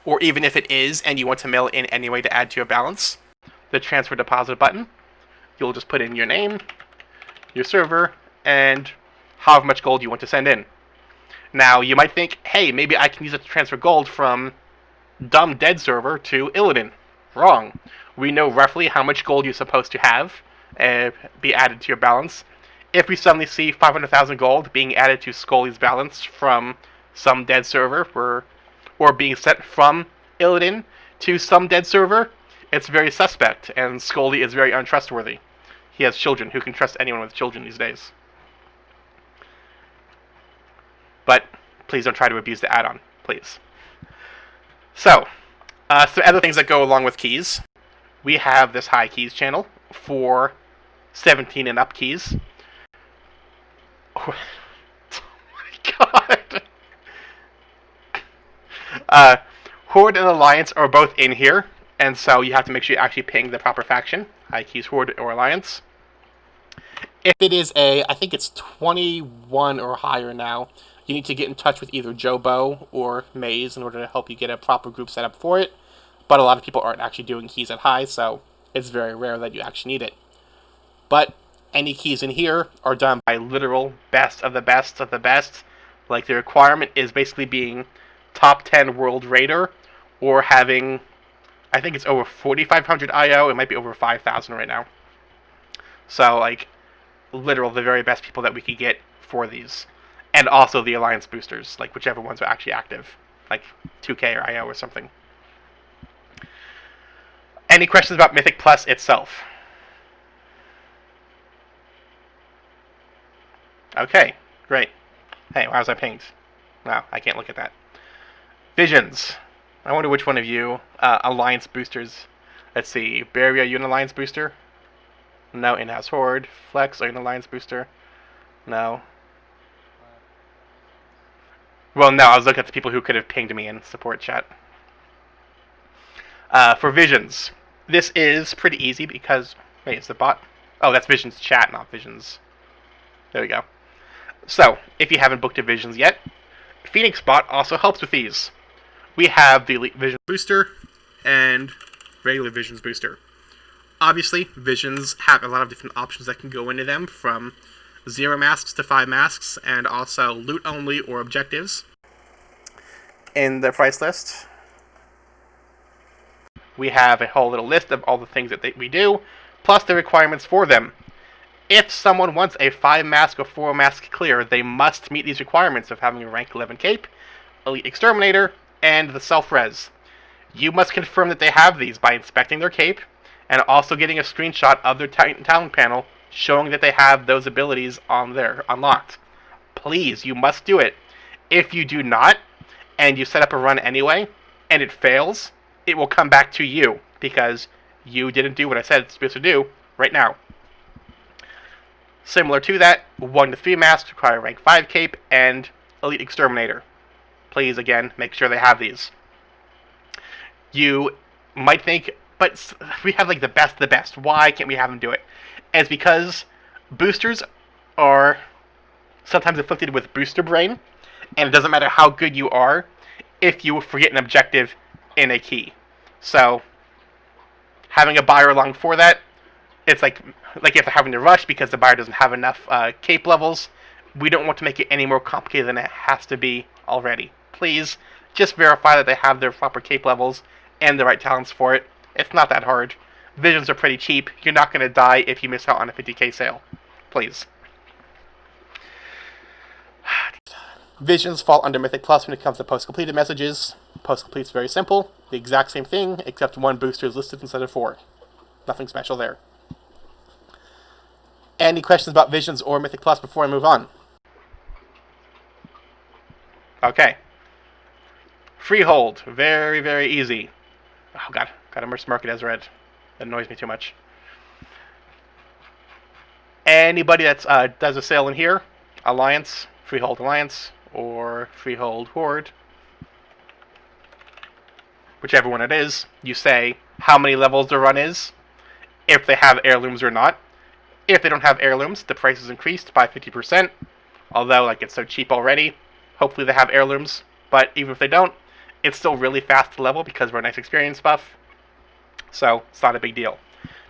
or even if it is and you want to mail it in anyway to add to your balance, the transfer deposit button, you'll just put in your name, your server, and however much gold you want to send in. Now, you might think, hey, maybe I can use it to transfer gold from dumb dead server to Illidan. Wrong. We know roughly how much gold you're supposed to have be added to your balance. If we suddenly see 500,000 gold being added to Scully's balance from some dead server, or being sent from Illidan to some dead server, it's very suspect, and Scully is very untrustworthy. He has children. Who can trust anyone with children these days? But please don't try to abuse the add-on, please. So other things that go along with keys. We have this high keys channel for 17 and up keys. Oh my god. Horde and Alliance are both in here, and so you have to make sure you actually ping the proper faction. High keys Horde or Alliance. If it is I think it's 21 or higher now, you need to get in touch with either Jobo or Maze in order to help you get a proper group set up for it. But a lot of people aren't actually doing keys at high, so it's very rare that you actually need it. But any keys in here are done by literal best of the best of the best. Like, the requirement is basically being top 10 world raider, or having, I think it's over 4,500 IO, it might be over 5,000 right now. So, like, literal the very best people that we could get for these. And also the Alliance boosters, like whichever ones are actually active, like 2K or IO or something. Any questions about Mythic Plus itself? Okay, great. Hey, why was I pinged? Wow, I can't look at that. Visions. I wonder which one of you Alliance boosters. Let's see, Barry, are you an Alliance booster? No. In-house Horde. Flex, are you an Alliance booster? No. Well, no, I was looking at the people who could have pinged me in support chat. For Visions, this is pretty easy because... Wait, is the bot? Oh, that's Visions chat, not Visions. There we go. So, if you haven't booked a Visions yet, Phoenix Bot also helps with these. We have the Elite Vision Booster and regular Visions Booster. Obviously, Visions have a lot of different options that can go into them, from 0 masks to 5 masks, and also loot only or objectives. In the price list, we have a whole little list of all the things that we do. plus the requirements for them. If someone wants a 5 mask or 4 mask clear, they must meet these requirements of having a rank 11 cape, elite exterminator, and the self-res. You must confirm that they have these by inspecting their cape, and also getting a screenshot of their talent panel showing that they have those abilities on there, unlocked. Please, you must do it. If you do not, and you set up a run anyway, and it fails, it will come back to you, because you didn't do what I said it's supposed to do right now. Similar to that, 1 to 3 masks require rank 5 cape and elite exterminator. Please, again, make sure they have these. You might think, but we have like the best of the best. Why can't we have them do it? And it's because boosters are sometimes afflicted with booster brain, and it doesn't matter how good you are if you forget an objective in a key. So, having a buyer along for that, it's like if they're having to rush because the buyer doesn't have enough cape levels, we don't want to make it any more complicated than it has to be already. Please, just verify that they have their proper cape levels and the right talents for it. It's not that hard. Visions are pretty cheap. You're not going to die if you miss out on a 50k sale. Please. Visions fall under Mythic Plus when it comes to post-completed messages. Post-complete is very simple. The exact same thing, except 1 booster is listed instead of 4. Nothing special there. Any questions about Visions or Mythic Plus before I move on? Okay. Freehold. Very, very easy. Oh god, gotta mark it as red. That annoys me too much. Anybody that does a sale in here, Alliance, Freehold Alliance, or Freehold Horde, whichever one it is, you say how many levels the run is, if they have heirlooms or not. If they don't have heirlooms, the price is increased by 50%, although like it's so cheap already, hopefully they have heirlooms, but even if they don't, it's still really fast to level because we're a nice experience buff, so it's not a big deal.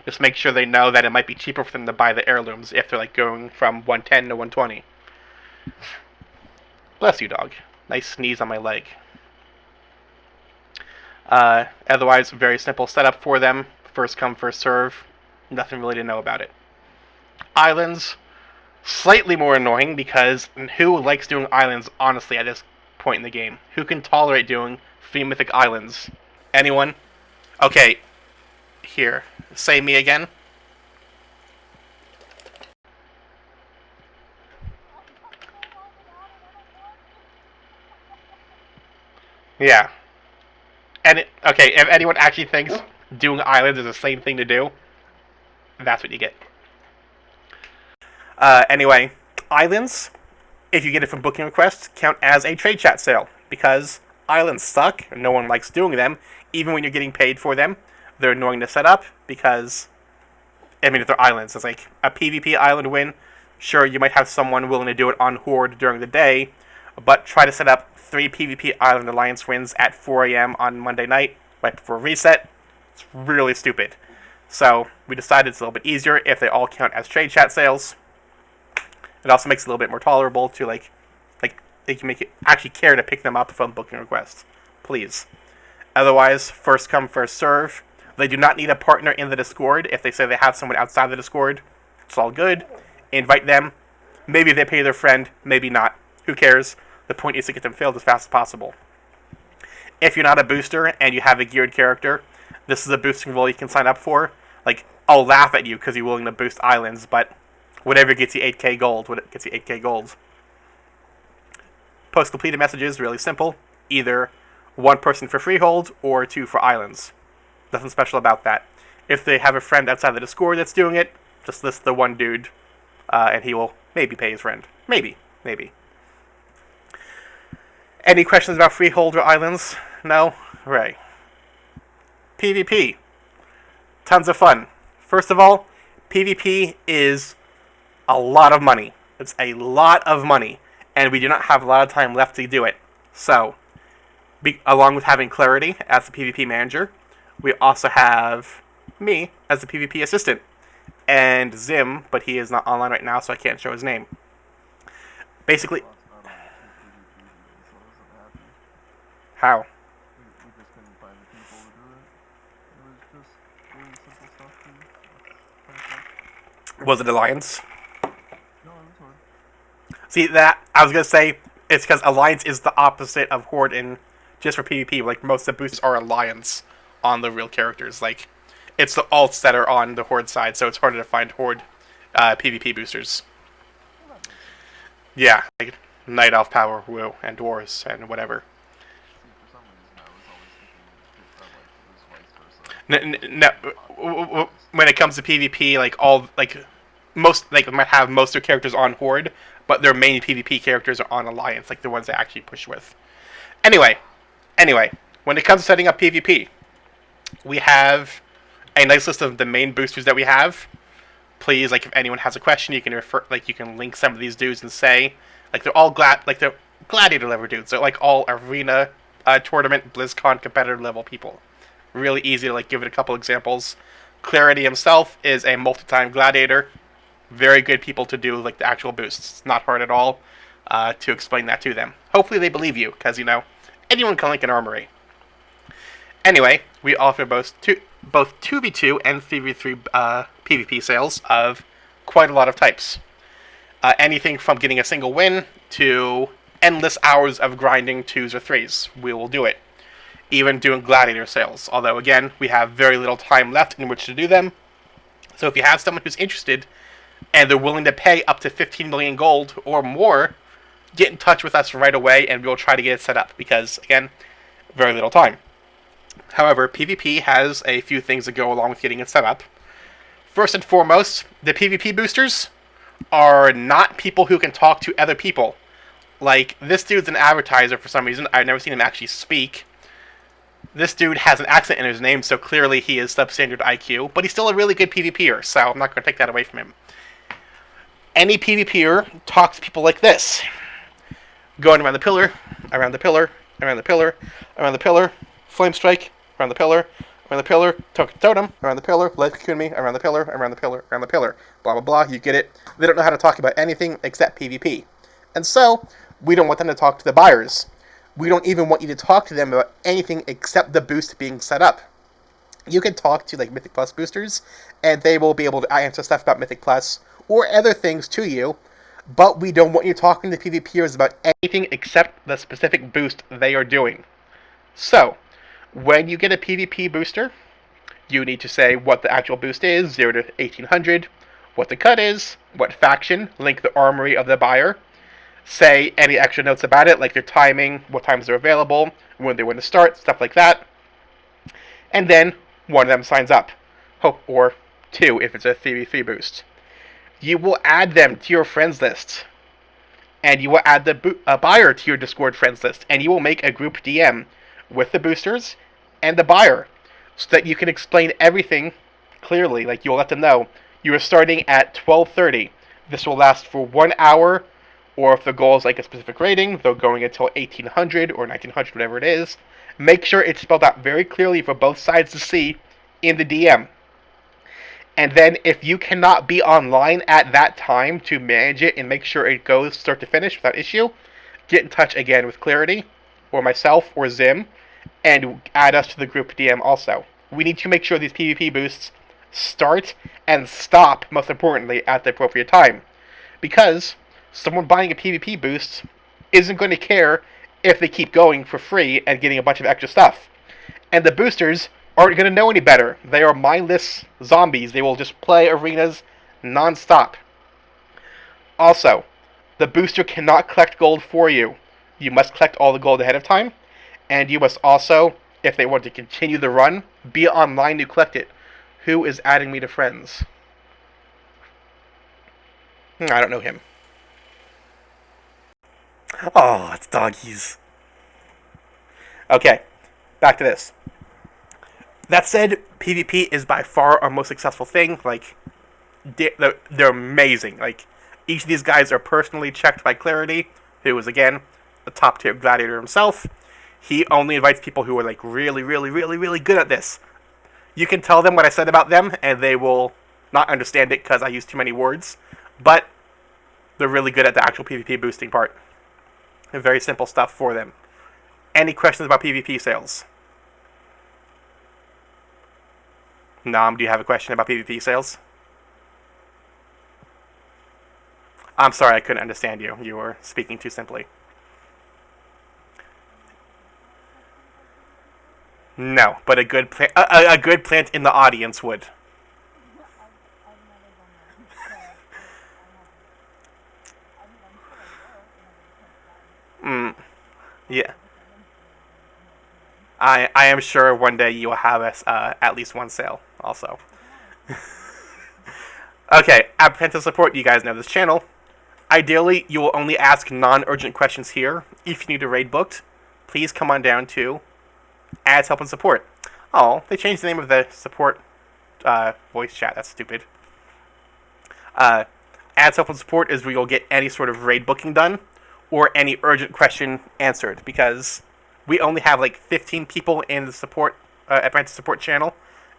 Just make sure they know that it might be cheaper for them to buy the heirlooms if they're like going from 110 to 120. Bless you, dog. Nice sneeze on my leg. Otherwise, very simple setup for them. First come, first serve. Nothing really to know about it. Islands, slightly more annoying because who likes doing islands, honestly, at this point in the game? Who can tolerate doing 3 mythic islands? Anyone? Okay, here. Say me again. Yeah. And okay, if anyone actually thinks doing islands is the same thing to do, that's what you get. Anyway, islands, if you get it from booking requests, count as a trade chat sale, because islands suck, and no one likes doing them, even when you're getting paid for them. They're annoying to set up, because, I mean, if they're islands, it's like a PvP island win. Sure, you might have someone willing to do it on Horde during the day, but try to set up 3 PvP Island Alliance wins at 4 a.m. on Monday night, right before reset. It's really stupid. So, we decided it's a little bit easier if they all count as trade chat sales. It also makes it a little bit more tolerable to, like they can make it actually care to pick them up from booking requests. Please. Otherwise, first come, first serve. They do not need a partner in the Discord. If they say they have someone outside the Discord, it's all good. Invite them. Maybe they pay their friend, maybe not. Who cares? The point is to get them filled as fast as possible. If you're not a booster and you have a geared character, this is a boosting role you can sign up for. Like, I'll laugh at you because you're willing to boost islands, but whatever gets you 8k gold, gets you 8k gold. Post-completed messages, really simple. Either 1 person for freehold or 2 for islands. Nothing special about that. If they have a friend outside the Discord that's doing it, just list the one dude, and he will maybe pay his friend. Maybe. Any questions about freehold or islands? No? Right. PvP. Tons of fun. First of all, PvP is a lot of money. It's a lot of money, and we do not have a lot of time left to do it. So, along with having Clarity as the PvP manager, we also have me as the PvP assistant, and Zim, but he is not online right now, so I can't show his name. Basically, how? We just couldn't find the people to do it. It was just really simple stuff to do. Was it Alliance? No, it was Horde. See, that, I was going to say, it's because Alliance is the opposite of Horde in just for PvP. Like, most of the boosters are Alliance on the real characters. Like, it's the alts that are on the Horde side, so it's harder to find Horde PvP boosters. Well, that makes sense. Yeah, like Night Elf Power, Woo, and Dwarves, and whatever. See, for some reason, I was always thinking that like it was vice versa. No, when it comes to PvP, like all like most like might have most of their characters on Horde, but their main PvP characters are on Alliance, like the ones they actually push with. Anyway, when it comes to setting up PvP, we have a nice list of the main boosters that we have. Please, like if anyone has a question, you can refer, like you can link some of these dudes and say, like they're all they're gladiator level dudes. They're like all arena, tournament, BlizzCon competitor level people. Really easy to like give it a couple examples. Clarity himself is a multi-time gladiator. Very good people to do like the actual boosts. It's not hard at all to explain that to them. Hopefully they believe you, because anyone can link an armory. Anyway, we offer both 2v2 and 3v3 PvP sales of quite a lot of types. Anything from getting a single win to endless hours of grinding 2s or 3s. We will do it. Even doing gladiator sales. Although, again, we have very little time left in which to do them. So if you have someone who's interested and they're willing to pay up to 15 million gold or more, get in touch with us right away and we'll try to get it set up. Because, again, very little time. However, PvP has a few things that go along with getting it set up. First and foremost, the PvP boosters are not people who can talk to other people. Like, this dude's an advertiser for some reason. I've never seen him actually speak. This dude has an accent in his name, so clearly he is substandard IQ, but he's still a really good PvPer, so I'm not going to take that away from him. Any PvPer talks to people like this. Going around the pillar, around the pillar, around the pillar, around the pillar, flame strike, around the pillar, totem, around the pillar, life cocoon me, around the pillar, around the pillar, around the pillar, blah blah blah, you get it. They don't know how to talk about anything except PvP. And so, we don't want them to talk to the buyers. We don't even want you to talk to them about anything except the boost being set up. You can talk to like Mythic Plus boosters, and they will be able to answer stuff about Mythic Plus or other things to you, but we don't want you talking to PvPers about anything except the specific boost they are doing. So, when you get a PvP booster, you need to say what the actual boost is, 0 to 1800, what the cut is, what faction, link the armory of the buyer, say any extra notes about it, like their timing, what times they're available, when they want to start, stuff like that. And then one of them signs up, or two if it's a 3v3 boost. You will add them to your friends list, and you will add the buyer to your Discord friends list, and you will make a group DM with the boosters and the buyer, so that you can explain everything clearly. Like, you'll let them know you are starting at 12:30. This will last for 1 hour, or if the goal is like a specific rating, they're going until 1800 or 1900, whatever it is. Make sure it's spelled out very clearly for both sides to see in the DM. And then if you cannot be online at that time to manage it and make sure it goes start to finish without issue, get in touch again with Clarity, or myself, or Zim, and add us to the group DM also. We need to make sure these PvP boosts start and stop, most importantly, at the appropriate time. Because someone buying a PvP boost isn't going to care if they keep going for free and getting a bunch of extra stuff. And the boosters aren't going to know any better. They are mindless zombies. They will just play arenas non-stop. Also, the booster cannot collect gold for you. You must collect all the gold ahead of time. And you must also, if they want to continue the run, be online to collect it. Who is adding me to friends? I don't know him. Oh, it's doggies. Okay, back to this. That said, PvP is by far our most successful thing. Like, they're amazing. Like, each of these guys are personally checked by Clarity, who is, again, the top tier gladiator himself. He only invites people who are, like, really, really, really, really good at this. You can tell them what I said about them, and they will not understand it because I use too many words. But they're really good at the actual PvP boosting part. And very simple stuff for them. Any questions about PvP sales? Nam, do you have a question about PvP sales? I'm sorry, I couldn't understand you. You were speaking too simply. No, but a good a good plant in the audience would. Mm, yeah. I am sure one day you will have us at least one sale also. Okay, Apprentice Support, you guys know this channel. Ideally, you will only ask non-urgent questions here. If you need a raid booked, please come on down to Ads Help and Support. Oh, they changed the name of the support voice chat. That's stupid. Ads Help and Support is where you'll get any sort of raid booking done or any urgent question answered, because we only have like 15 people in the support Apprentice Support channel,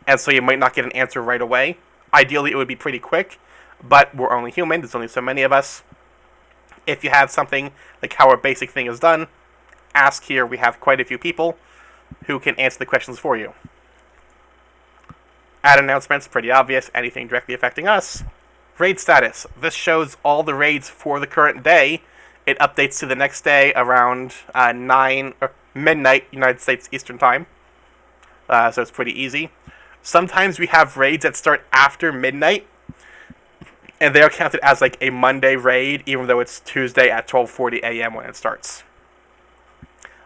and so you might not get an answer right away. Ideally, it would be pretty quick, but we're only human. There's only so many of us. If you have something like how a basic thing is done, ask here. We have quite a few people who can answer the questions for you. Ad announcements, pretty obvious. Anything directly affecting us. Raid status. This shows all the raids for the current day. It updates to the next day around 9 or midnight United States Eastern Time. So it's pretty easy. Sometimes we have raids that start after midnight, and they're counted as like a Monday raid, even though it's Tuesday at 12:40 a.m. when it starts.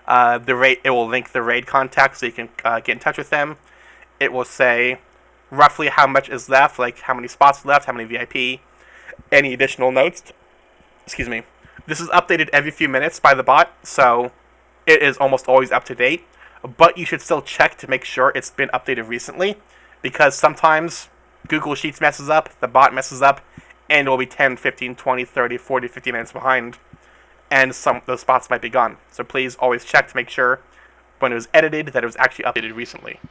It will link the raid contact so you can get in touch with them. It will say roughly how much is left, like how many spots left, how many VIP, any additional notes. Excuse me. This is updated every few minutes by the bot, so it is almost always up to date. But you should still check to make sure it's been updated recently, because sometimes Google Sheets messes up, the bot messes up, and it will be 10, 15, 20, 30, 40, 50 minutes behind, and some of those spots might be gone. So please always check to make sure when it was edited that it was actually updated recently.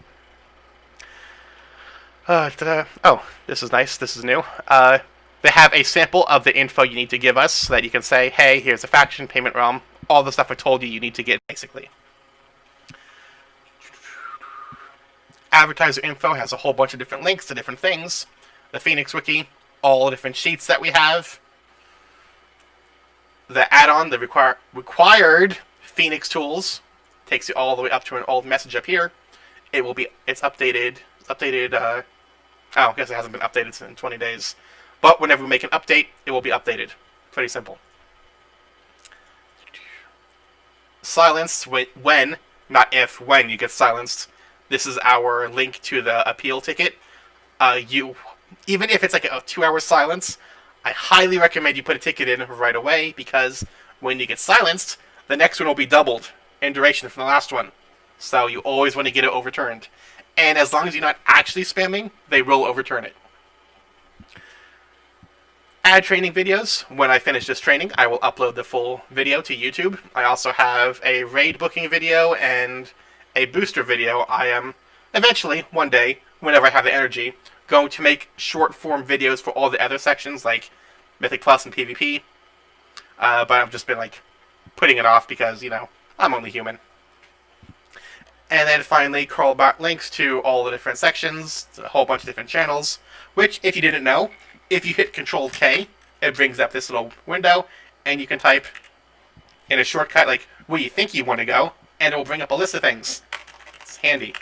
Oh, this is nice. This is new. They have a sample of the info you need to give us so that you can say, hey, here's a faction, payment realm, all the stuff I told you need to get, basically. Advertiser info has a whole bunch of different links to different things. The Phoenix Wiki, all the different sheets that we have. The add-on, the required Phoenix tools, takes you all the way up to an old message up here. It's updated. I guess it hasn't been updated in 20 days. But whenever we make an update, it will be updated. Pretty simple. Silenced when, not if, when you get silenced. This is our link to the appeal ticket. Even if it's like a 2-hour silence, I highly recommend you put a ticket in right away, because when you get silenced, the next one will be doubled in duration from the last one. So you always want to get it overturned. And as long as you're not actually spamming, they will overturn it. Add training videos. When I finish this training, I will upload the full video to YouTube. I also have a raid booking video and a booster video. I am eventually, one day, whenever I have the energy, going to make short form videos for all the other sections like Mythic Plus and PvP. But I've just been like putting it off because, I'm only human. And then finally, Curlbot links to all the different sections, a whole bunch of different channels, which, if you didn't know, if you hit Control-K, it brings up this little window, and you can type in a shortcut like where you think you want to go, and it will bring up a list of things. It's handy.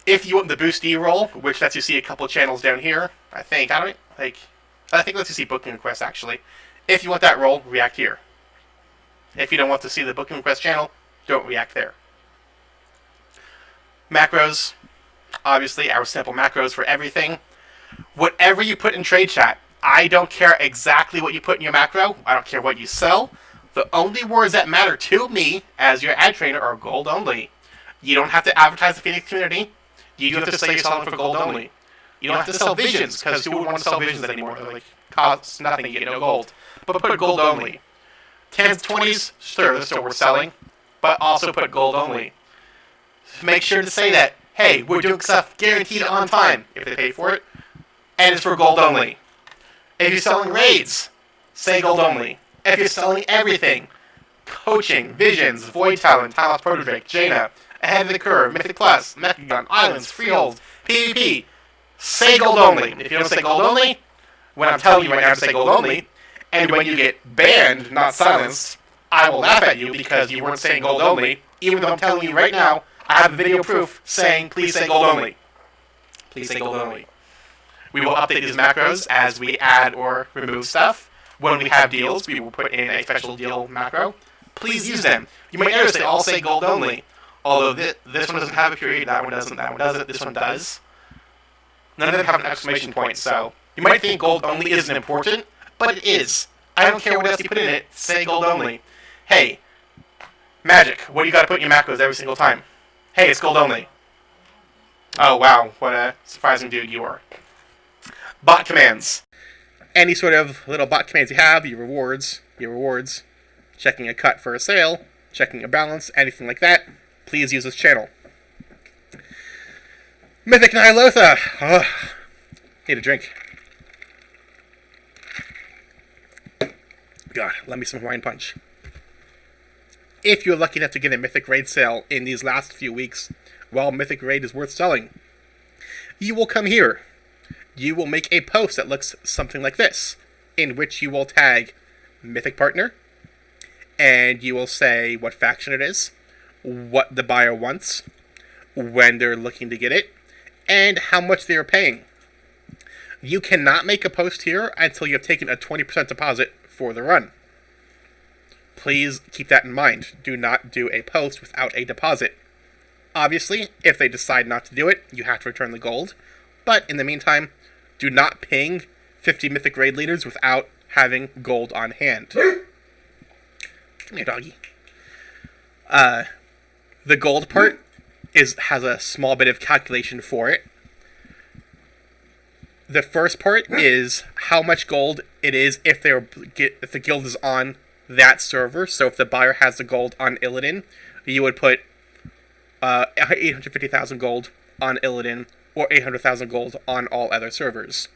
If you want the boostee role, which lets you see a couple of channels down here, I think it lets you see booking requests, actually. If you want that role, react here. If you don't want to see the booking request channel, don't react there. Macros. Obviously, our sample macros for everything. Whatever you put in trade chat, I don't care exactly what you put in your macro. I don't care what you sell. The only words that matter to me as your ad trainer are gold only. You don't have to advertise the Phoenix community. You do have to say you're selling for gold only. You don't have to sell visions, because who would want to sell visions anymore? They cost nothing, you get no gold. But put gold only. 10s, 20s, sure, they're still worth selling, but also put gold only. Make sure to say that, hey, we're doing stuff guaranteed on time, if they pay for it, and it's for gold only. If you're selling raids, say gold only. If you're selling everything, coaching, visions, void talent, Timelapse Protodrake, Jaina, Ahead of the Curve, Mythic Plus, Mechagon, Islands, Freehold, PvP, say gold only. If you don't say gold only, when I'm telling you right now to say gold only, and when you get banned, not silenced, I will laugh at you because you weren't saying gold only, even though I'm telling you right now, I have video proof saying please say gold only. Please say gold only. We will update these macros as we add or remove stuff. When we have deals, we will put in a special deal macro. Please use them. You might notice they all say gold only. Although this one doesn't have a period, that one doesn't, this one does. None of them have an exclamation point, so you might think gold only isn't important, but it is. I don't care what else you put in it, say gold only. Hey, Magic, what do you gotta put in your macros every single time? Hey, it's gold only. Oh wow, what a surprising dude you are. Bot commands. Any sort of little bot commands you have, your rewards, checking a cut for a sale, checking a balance, anything like that, please use this channel. Mythic Ny'alotha. Oh, need a drink. God, let me some Hawaiian Punch. If you're lucky enough to get a Mythic Raid sale in these last few weeks, while Mythic Raid is worth selling, you will come here. You will make a post that looks something like this, in which you will tag Mythic Partner, and you will say what faction it is, what the buyer wants, when they're looking to get it, and how much they are paying. You cannot make a post here until you have taken a 20% deposit for the run. Please keep that in mind. Do not do a post without a deposit. Obviously, if they decide not to do it, you have to return the gold. But in the meantime, do not ping 50 Mythic Raid leaders without having gold on hand. Come here, doggy. The gold part has a small bit of calculation for it. The first part is how much gold it is if the guild is on that server. So if the buyer has the gold on Illidan, you would put 850,000 gold on Illidan or 800,000 gold on all other servers.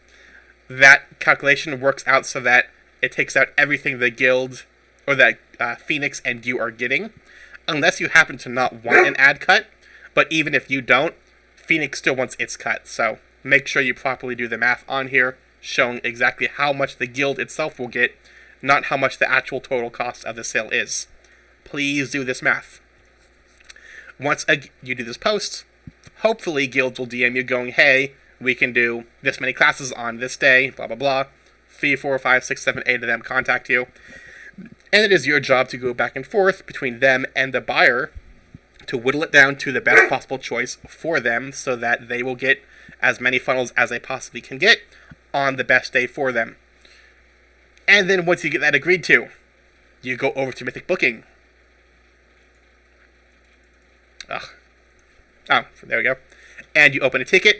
That calculation works out so that it takes out everything the guild or that Phoenix and you are getting, unless you happen to not want an ad cut. But even if you don't, Phoenix still wants its cut. So make sure you properly do the math on here, showing exactly how much the guild itself will get, not how much the actual total cost of the sale is. Please do this math. Once you do this post, hopefully guilds will DM you going, hey, we can do this many classes on this day, blah, blah, blah. 3, 4, 5, 6, 7, 8 of them contact you. And it is your job to go back and forth between them and the buyer to whittle it down to the best possible choice for them so that they will get as many funnels as they possibly can get on the best day for them. And then once you get that agreed to, you go over to Mythic Booking. Oh, there we go. And you open a ticket,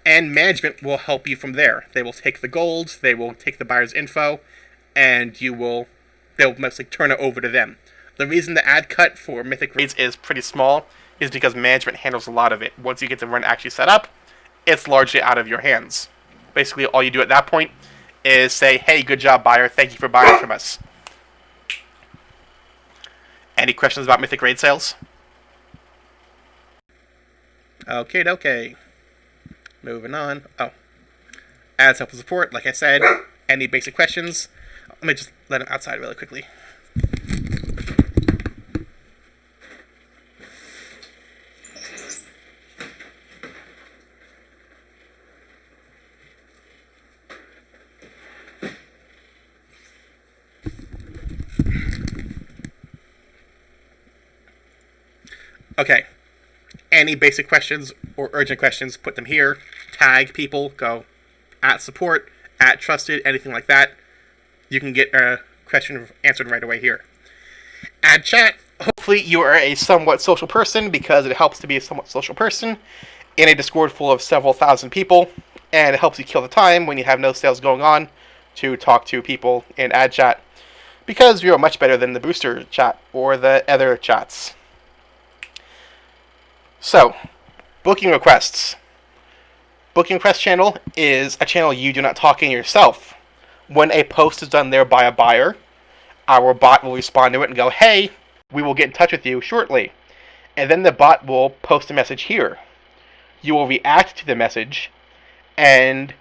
and management will help you from there. They will take the gold, they will take the buyer's info, and they'll mostly turn it over to them. The reason the ad cut for Mythic Raids is pretty small is because management handles a lot of it. Once you get the run actually set up, it's largely out of your hands. Basically, all you do at that point is say, hey, good job, buyer. Thank you for buying from us. Any questions about Mythic Raid sales? Okay. Moving on. Oh. Ads help and support, like I said. Any basic questions? Let me just let him outside really quickly. Okay. Any basic questions or urgent questions, put them here. Tag people, go @support, @trusted, anything like that. You can get a question answered right away here. Add chat. Hopefully you are a somewhat social person, because it helps to be a somewhat social person in a Discord full of several thousand people, and it helps you kill the time when you have no sales going on to talk to people in ad chat, because we are much better than the booster chat or the other chats. So, booking requests. Booking request channel is a channel you do not talk in yourself. When a post is done there by a buyer, our bot will respond to it and go, hey, we will get in touch with you shortly. And then the bot will post a message here. You will react to the message, and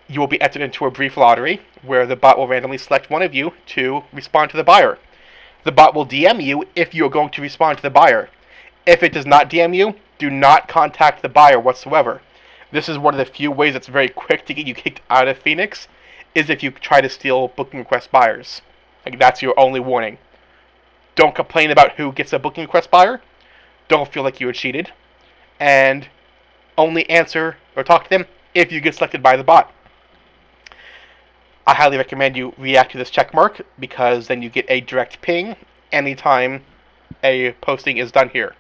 you will be entered into a brief lottery where the bot will randomly select one of you to respond to the buyer. The bot will DM you if you are going to respond to the buyer. If it does not DM you, do not contact the buyer whatsoever. This is one of the few ways that's very quick to get you kicked out of Phoenix, is if you try to steal booking request buyers. Like, that's your only warning. Don't complain about who gets a booking request buyer. Don't feel like you were cheated. And only answer or talk to them if you get selected by the bot. I highly recommend you react to this check mark, because then you get a direct ping anytime a posting is done here.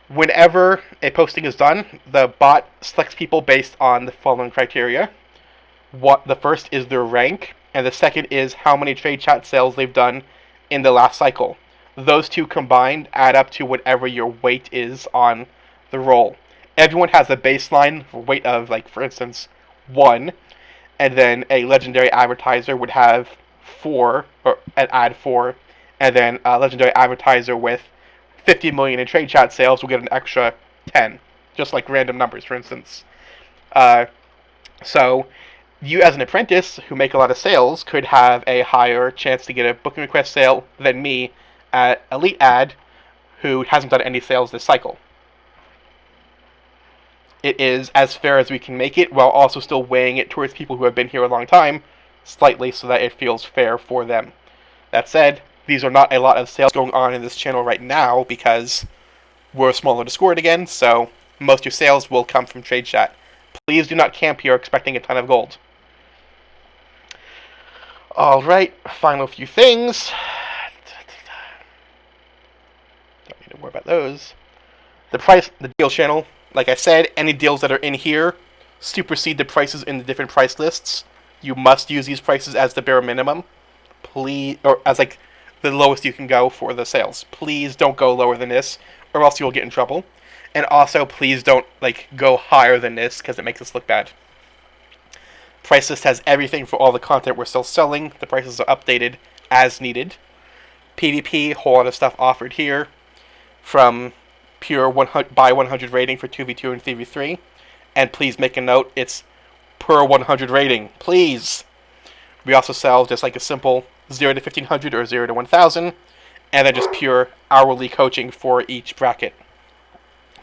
Whenever a posting is done, the bot selects people based on the following criteria. The first is their rank, and the second is how many trade chat sales they've done in the last cycle. Those two combined add up to whatever your weight is on the roll. Everyone has a baseline weight of, like, for instance, 1, and then a legendary advertiser would have 4, or add 4, and then a legendary advertiser with 50 million in trade chat sales will get an extra 10, just like random numbers, for instance. So you, as an apprentice who make a lot of sales, could have a higher chance to get a booking request sale than me at Elite Ad, who hasn't done any sales this cycle. It is as fair as we can make it, while also still weighing it towards people who have been here a long time, slightly, so that it feels fair for them. That said, these are not a lot of sales going on in this channel right now, because we're a smaller Discord again, so most of your sales will come from trade chat. Please do not camp here expecting a ton of gold. Alright, final few things. Don't need to worry about those. The deal channel. Like I said, any deals that are in here supersede the prices in the different price lists. You must use these prices as the bare minimum. Please, or as like the lowest you can go for the sales. Please don't go lower than this, or else you will get in trouble. And also, please don't go higher than this, because it makes us look bad. Price list has everything for all the content we're still selling. The prices are updated as needed. PvP, whole lot of stuff offered here, from pure 100 by 100 rating for 2v2 and 3v3. And please make a note, it's per 100 rating. Please! We also sell just like a simple 0 to 1500 or 0 to 1000, and then just pure hourly coaching for each bracket.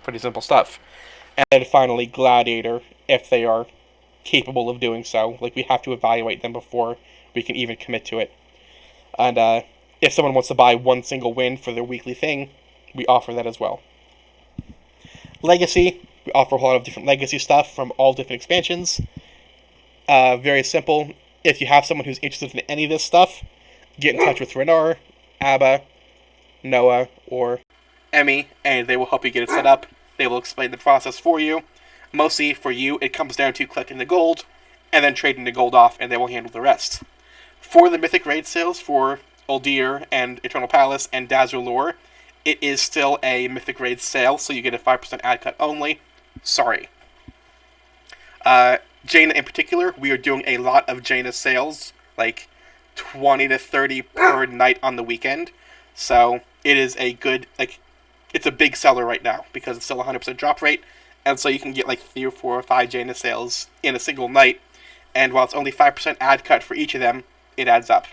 Pretty simple stuff. And then finally, Gladiator, if they are capable of doing so. Like, we have to evaluate them before we can even commit to it. And if someone wants to buy one single win for their weekly thing, we offer that as well. Legacy, we offer a whole lot of different Legacy stuff from all different expansions. Very simple. If you have someone who's interested in any of this stuff, get in touch with Renar, Abba, Noah, or Emmy, and they will help you get it set up. They will explain the process for you. Mostly, for you, it comes down to collecting the gold, and then trading the gold off, and they will handle the rest. For the Mythic Raid sales for Uldir and Eternal Palace and Dazzle Lore, it is still a Mythic Raid sale, so you get a 5% ad cut only. Sorry. Jaina in particular, we are doing a lot of Jaina sales, like 20 to 30 per night on the weekend. So it is a good, it's a big seller right now because it's still 100% drop rate. And so you can get 3 or 4 or 5 Jaina sales in a single night. And while it's only 5% ad cut for each of them, it adds up.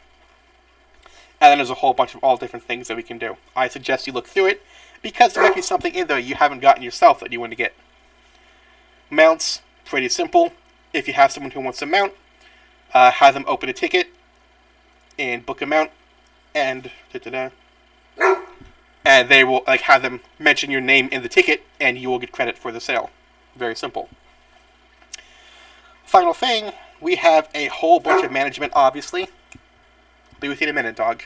And then there's a whole bunch of all different things that we can do. I suggest you look through it, because there might be something in there you haven't gotten yourself that you want to get. Mounts, pretty simple. If you have someone who wants a mount, have them open a ticket and book a mount, and and they will have them mention your name in the ticket, and you will get credit for the sale. Very simple. Final thing, we have a whole bunch of management, obviously. Be with you in a minute, dog.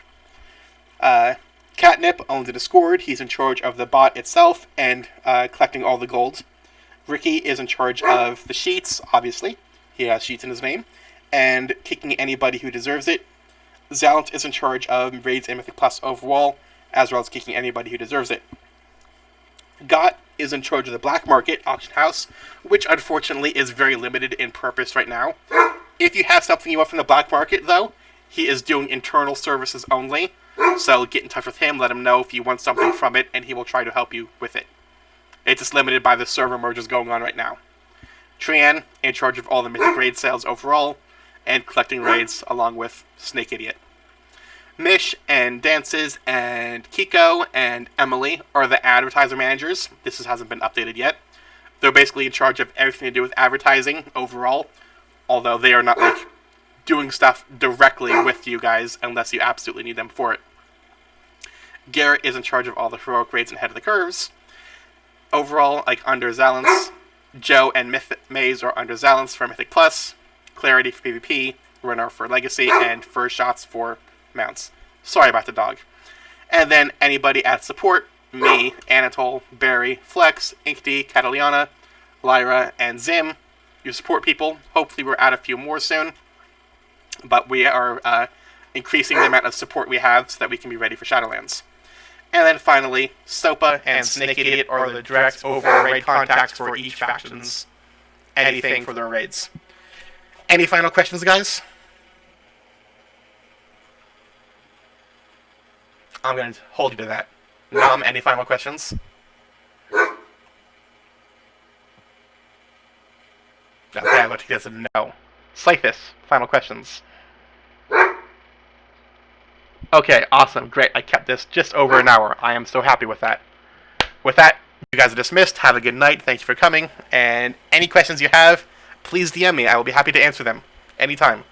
Catnip owns the Discord. He's in charge of the bot itself and collecting all the gold. Ricky is in charge of the sheets, obviously. He has sheets in his name. And kicking anybody who deserves it. Zalent is in charge of raids and Mythic Plus overall, as well as kicking anybody who deserves it. Got is in charge of the black market auction house, which unfortunately is very limited in purpose right now. If you have something you want from the black market, though, he is doing internal services only, so get in touch with him, let him know if you want something from it, and he will try to help you with it. It's just limited by the server merges going on right now. Trian, in charge of all the Mythic Raid sales overall, and collecting raids along with Snake Idiot. Mish and Dances and Kiko and Emily are the advertiser managers. This hasn't been updated yet. They're basically in charge of everything to do with advertising overall, although they are not like doing stuff directly with you guys unless you absolutely need them for it. Garrett is in charge of all the heroic raids and head of the curves. Overall, like under Zalance, Joe and Maze are under Zalance for Mythic Plus, Clarity for PvP, Runner for Legacy, and First Shots for mounts. Sorry about the dog. And then anybody at support, me, Anatole, Barry, Flex, Inkd, Cataliana, Lyra, and Zim. You support people. Hopefully we're at a few more soon. But we are increasing the amount of support we have so that we can be ready for Shadowlands. And then finally, Sopa and Snake Idiot are the direct over raid contacts for each faction's anything for their raids. Any final questions, guys? I'm going to hold you to that. Any final questions? Okay, I'm going to get a no. Scythus, final questions. Okay, awesome, great. I kept this just over an hour. I am so happy with that. With that, you guys are dismissed. Have a good night. Thank you for coming. And any questions you have, please DM me. I will be happy to answer them anytime.